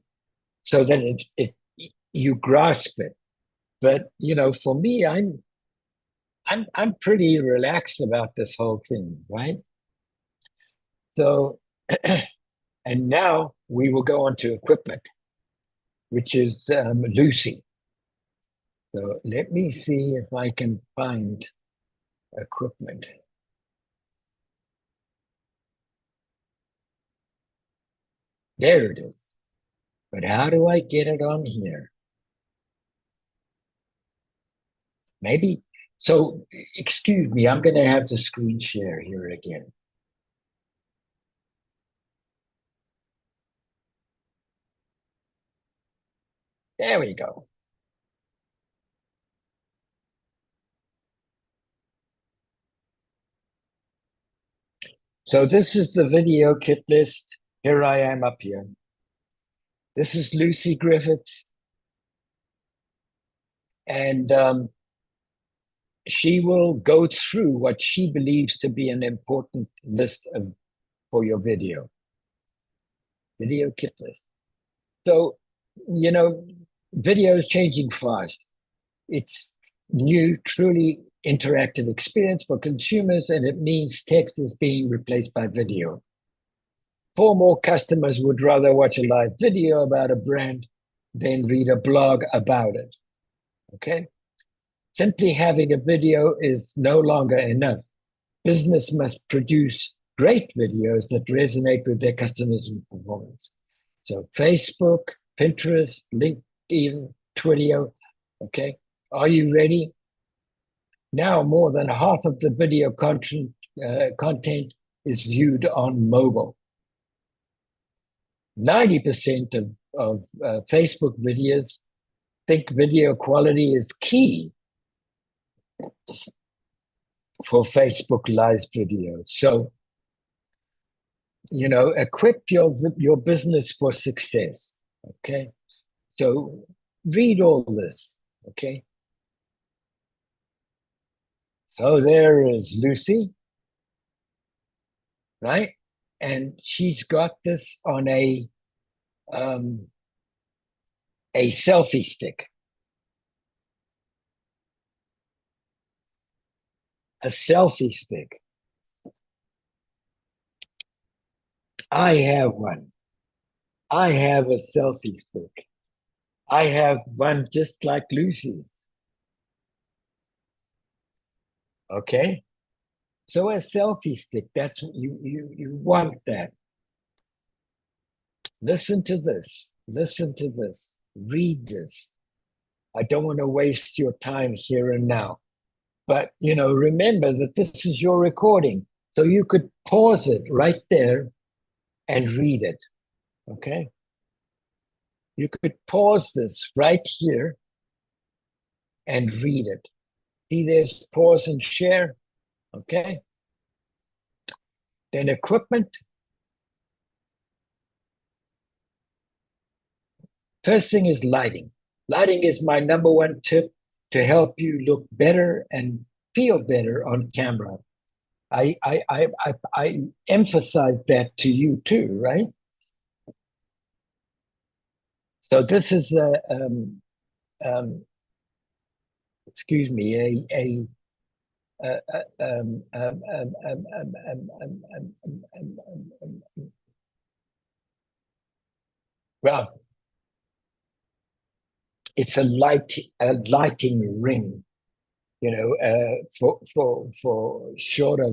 So that it you grasp it. But you know, for me, I'm pretty relaxed about this whole thing, right? So and now we will go on to equipment, which is Lucy. So let me see if I can find equipment. There it is. But how do I get it on here? Maybe. So, excuse me, I'm going to have to screen share here again. There we go. So this is the video kit list. Here I am up here. This is Lucy Griffiths. And she will go through what she believes to be an important list for your video kit list. So, you know, video is changing fast. It's new, truly interactive experience for consumers, and it means text is being replaced by video. Far more customers would rather watch a live video about a brand than read a blog about it. Okay? Simply having a video is no longer enough. Business must produce great videos that resonate with their customers and performance. So Facebook, Pinterest, LinkedIn, Twitter. Okay. Are you ready? Now more than half of the video content is viewed on mobile. 90% of Facebook videos think video quality is key for Facebook Live videos. So, you know, equip your business for success. Okay. So read all this. Okay. So there is Lucy, right? And she's got this on a selfie stick. A selfie stick. I have one. I have a selfie stick. I have one just like Lucy's. Okay. So a selfie stick, that's you want that. Listen to this. Listen to this. Read this. I don't want to waste your time here and now. But you know, remember that this is your recording. So you could pause it right there and read it. Okay. You could pause this right here and read it. See, there's pause and share. Okay. Then equipment. First thing is lighting. Lighting is my number one tip to help you look better and feel better on camera. I emphasize that to you too, right? So this is excuse me, well, it's a lighting ring, you know, for shorter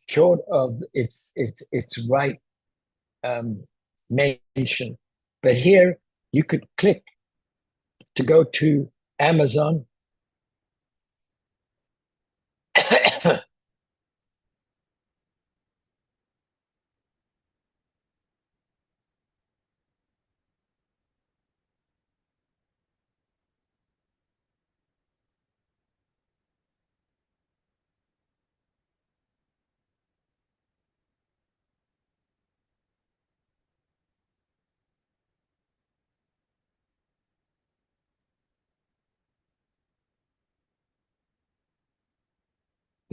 short of its right mention. But here you could click to go to Amazon.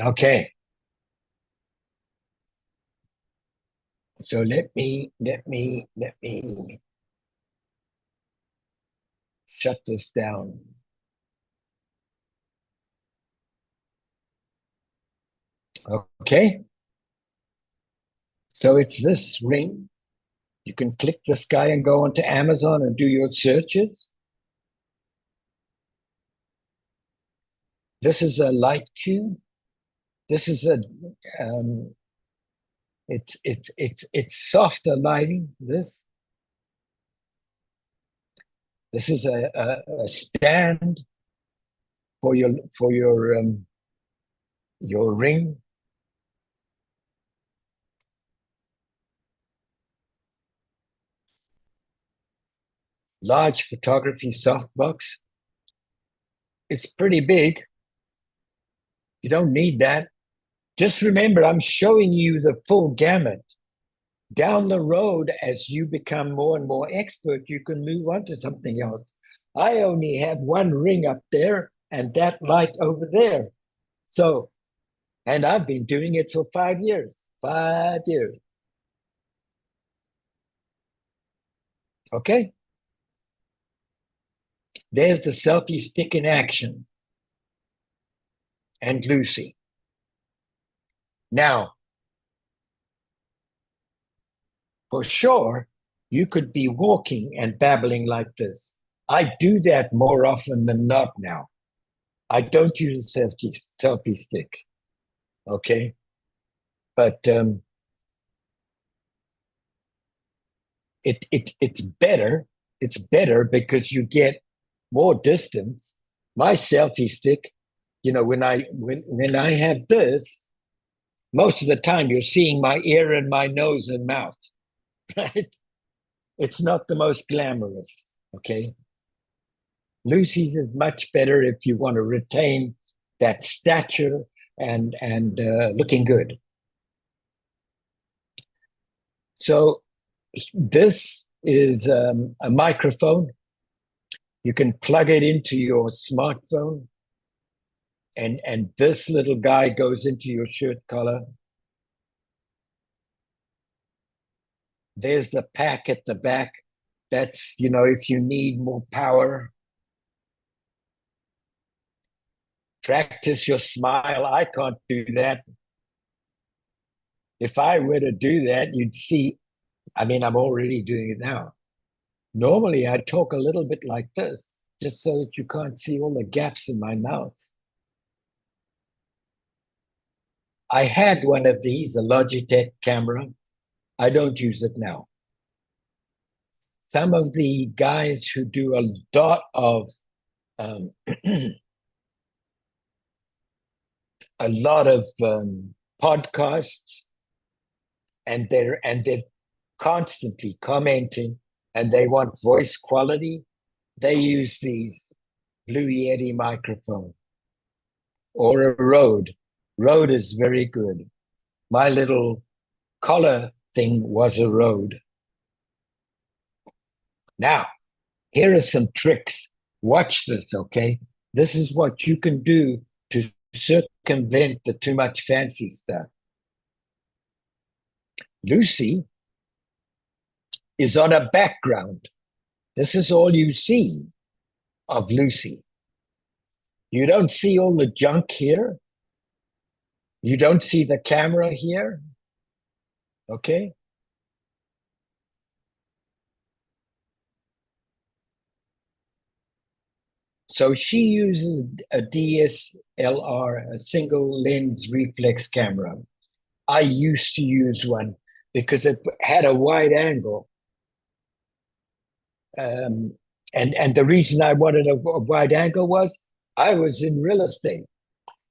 Okay. So let me shut this down. Okay. So it's this ring. You can click this guy and go onto Amazon and do your searches. This is a light cube. This is a it's softer lighting. This is a stand for your ring. Large photography softbox. It's pretty big. You don't need that. Just remember, I'm showing you the full gamut. Down the road, as you become more and more expert, you can move on to something else. I only had one ring up there and that light over there. So, and I've been doing it for 5 years. 5 years. Okay. There's the selfie stick in action and Lucy. Now, for sure, you could be walking and babbling like this. I do that more often than not now. I don't use a selfie stick. Okay. But it's better. It's better because you get more distance. My selfie stick, when I have this, most of the time you're seeing my ear and my nose and mouth, right? It's not the most glamorous. Okay. Lucy's is much better if you want to retain that stature and looking good. So this is a microphone. You can plug it into your smartphone, and this little guy goes into your shirt collar. There's the pack at the back. That's, if you need more power. Practice your smile. I can't do that. If I were to do that, you'd see, I'm already doing it now. Normally, I talk a little bit like this, just so that you can't see all the gaps in my mouth. I had one of these, a Logitech camera. I don't use it now. Some of the guys who do a lot of a lot of podcasts, and they're constantly commenting, and they want voice quality. They use these Blue Yeti microphone or a Rode. Rode is very good. My little collar thing was a Rode. Now, here are some tricks. Watch this, okay? This is what you can do to circumvent the too much fancy stuff. Lucy is on a background. This is all you see of Lucy. You don't see all the junk here. You don't see the camera here. Okay? So she uses a DSLR, a single lens reflex camera. I used to use one because it had a wide angle. And the reason I wanted a wide angle was I was in real estate.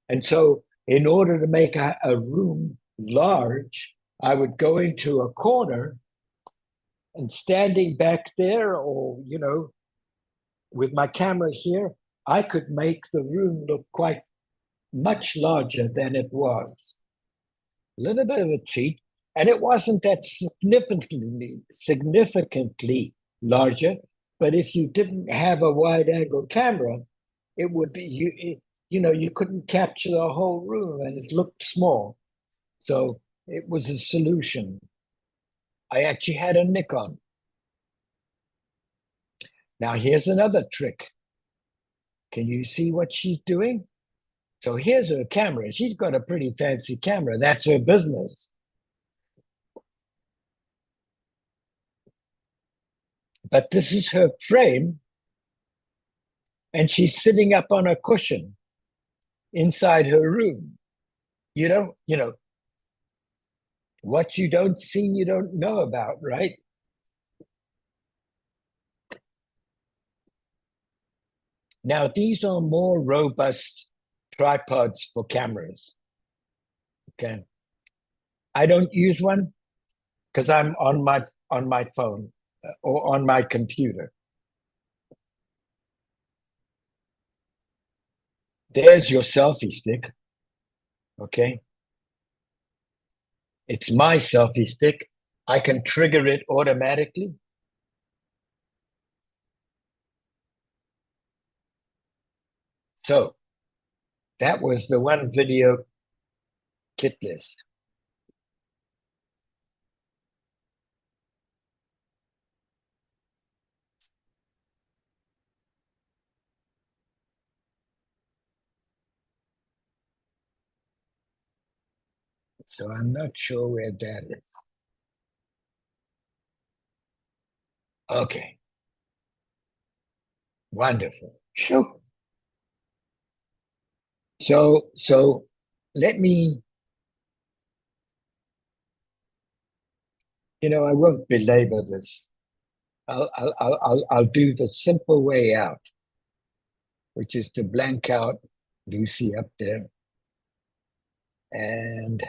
And so, in order to make a room large, I would go into a corner and standing back there, or, with my camera here, I could make the room look quite much larger than it was. A little bit of a cheat. And it wasn't that significantly larger, but if you didn't have a wide angle camera, it would be you couldn't capture the whole room and it looked small. So it was a solution. I actually had a Nikon. Now here's another trick. Can you see what she's doing? So here's her camera. She's got a pretty fancy camera. That's her business. But this is her frame, and she's sitting up on a cushion inside her room. What you don't see, you don't know about, right? Now, these are more robust tripods for cameras. Okay. I don't use one because I'm on my phone or on my computer. There's your selfie stick. Okay. It's my selfie stick. I can trigger it automatically. So that was the one video kit list. So I'm not sure where that is. Okay. Wonderful. Sure. So let me, I won't belabor this. I'll do the simple way out, which is to blank out Lucy up there. And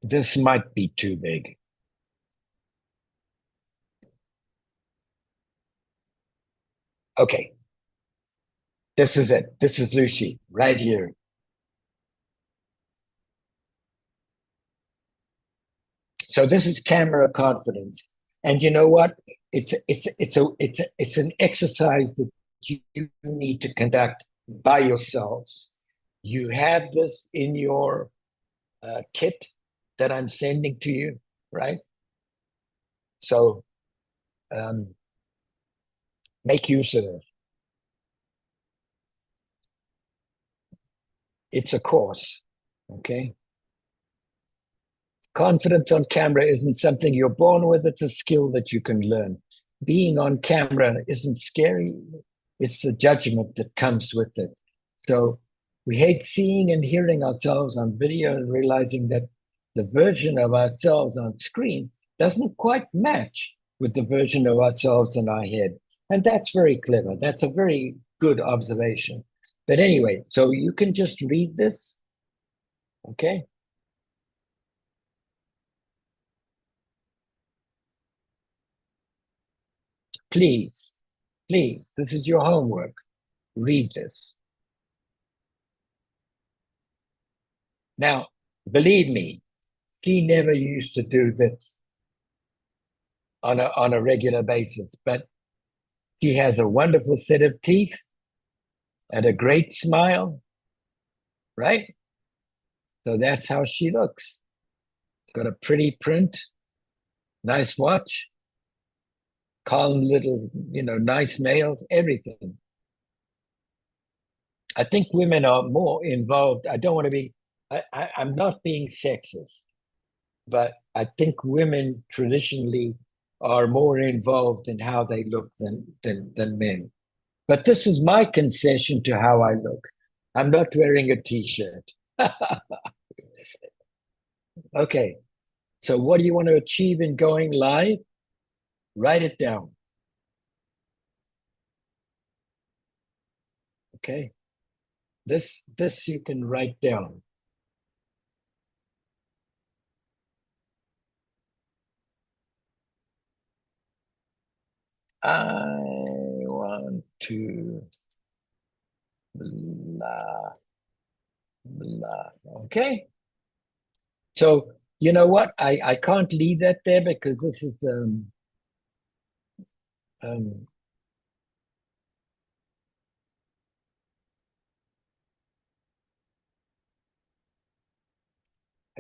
this might be too big. Okay. This is it. This is Lucy right here. So this is camera confidence. And you know what? It's an exercise that you need to conduct by yourselves. You have this in your kit that I'm sending to you, right? So um, make use of it. It's a course, okay? Confidence on camera isn't something you're born with, it's a skill that you can learn. Being on camera isn't scary, it's the judgment that comes with it. So we hate seeing and hearing ourselves on video and realizing that the version of ourselves on screen doesn't quite match with the version of ourselves in our head. And that's very clever. That's a very good observation. But anyway, so you can just read this, okay? Please, please, this is your homework. Read this. Now, believe me, she never used to do this on a regular basis, but she has a wonderful set of teeth and a great smile, right? So that's how she looks. Got a pretty print, nice watch, calm little, nice nails, everything. I think women are more involved. I don't want to be, I'm not being sexist, but I think women traditionally are more involved in how they look than men. But this is my concession to how I look. I'm not wearing a t-shirt. Okay. So what do you want to achieve in going live? Write it down. Okay. This you can write down. I want to blah blah. Okay. So you know what? I can't leave that there because this is um I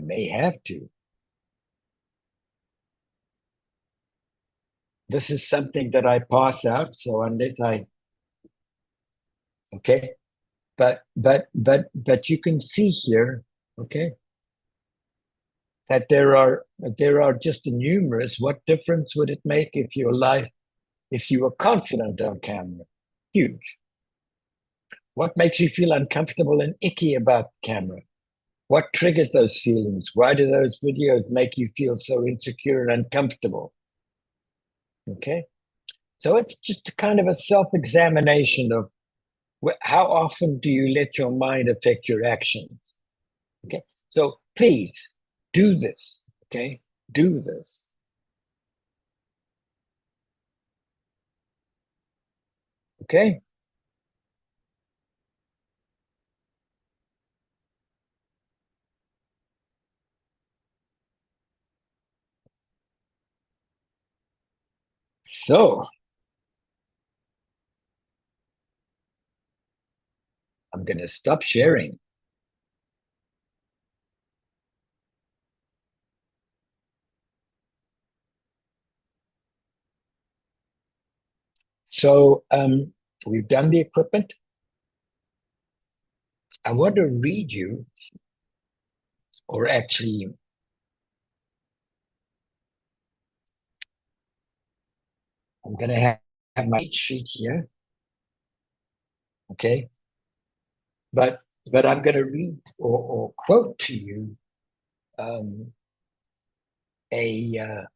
may have to. This is something that I pass out. So unless I okay, but you can see here, okay, that there are just numerous. What difference would it make if your life if you were confident on camera? Huge. What makes you feel uncomfortable and icky about the camera? What triggers those feelings? Why do those videos make you feel so insecure and uncomfortable? Okay. So it's just a kind of a self-examination of how often do you let your mind affect your actions? Okay. So please do this. Okay. Do this. Okay. So I'm going to stop sharing. So we've done the equipment. I want to read you, or actually, I'm going to have my sheet here. Okay. But I'm going to read or quote to you um, a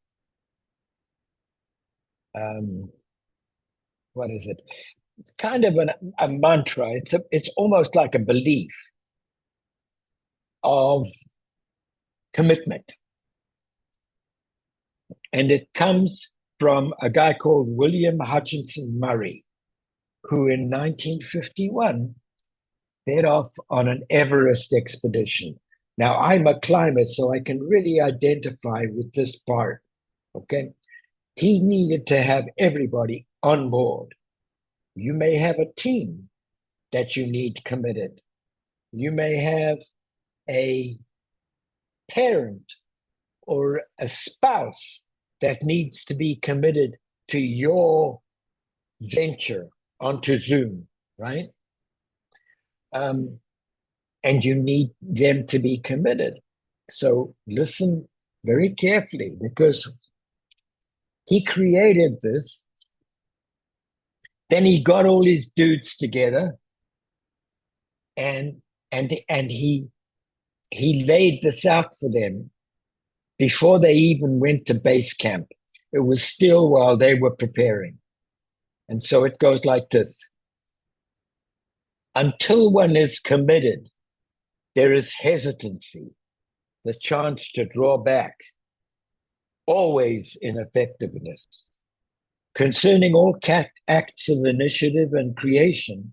um, what is it? It's kind of a mantra. It's almost like a belief of commitment, and it comes from a guy called William Hutchinson Murray, who in 1951 set off on an Everest expedition. Now I'm a climber, so I can really identify with this part. Okay, he needed to have everybody on board. You may have a team that you need committed. You may have a parent or a spouse that needs to be committed to your venture onto Zoom, right? Um, and you need them to be committed. So listen very carefully because he created this. Then he got all his dudes together and he laid this out for them before they even went to base camp. It was still while they were preparing. And so it goes like this. Until one is committed, there is hesitancy, the chance to draw back, always ineffectiveness. Concerning all acts of initiative and creation,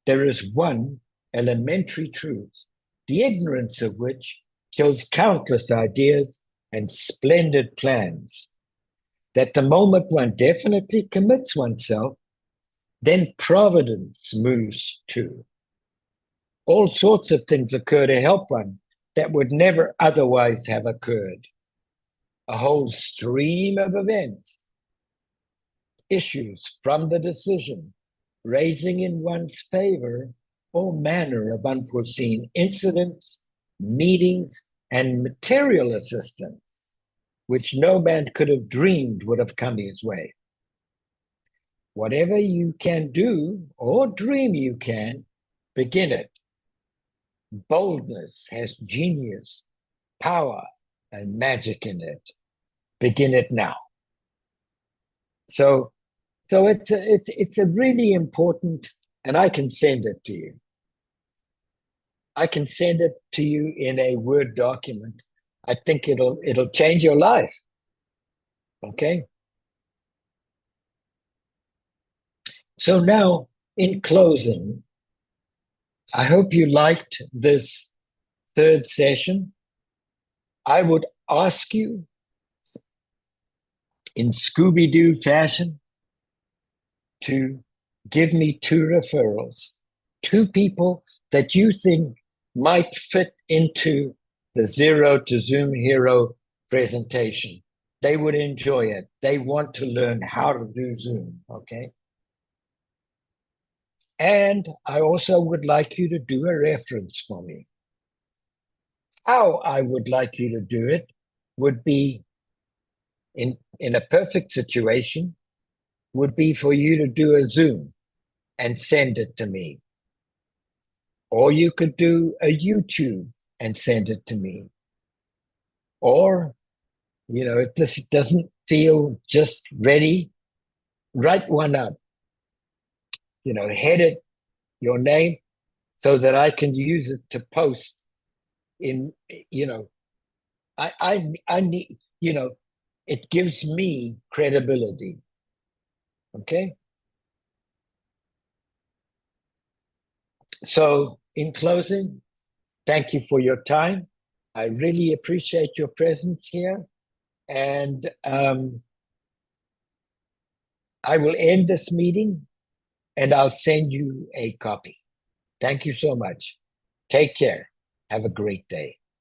there is one elementary truth, the ignorance of which kills countless ideas and splendid plans. That the moment one definitely commits oneself, then providence moves too. All sorts of things occur to help one that would never otherwise have occurred. A whole stream of events issues from the decision, raising in one's favor all manner of unforeseen incidents, meetings, and material assistance, which no man could have dreamed would have come his way. Whatever you can do or dream you can, begin it. Boldness has genius, power, and magic in it. Begin it now. So it's a really important, and I can send it to you. I can send it to you in a Word document. I think it'll change your life. Okay. So now, in closing, I hope you liked this third session. I would ask you in Scooby-Doo fashion to give me 2 referrals, 2 people that you think might fit into the Zero to Zoom Hero presentation. They would enjoy it. They want to learn how to do Zoom, okay? And I also would like you to do a reference for me. How I would like you to do it would be in a perfect situation, would be for you to do a Zoom and send it to me. Or you could do a YouTube and send it to me. Or, if this doesn't feel just ready, write one up. Head it your name so that I can use it to post in, I need, it gives me credibility. Okay. So in closing, thank you for your time. I really appreciate your presence here. And I will end this meeting and I'll send you a copy. Thank you so much. Take care. Have a great day.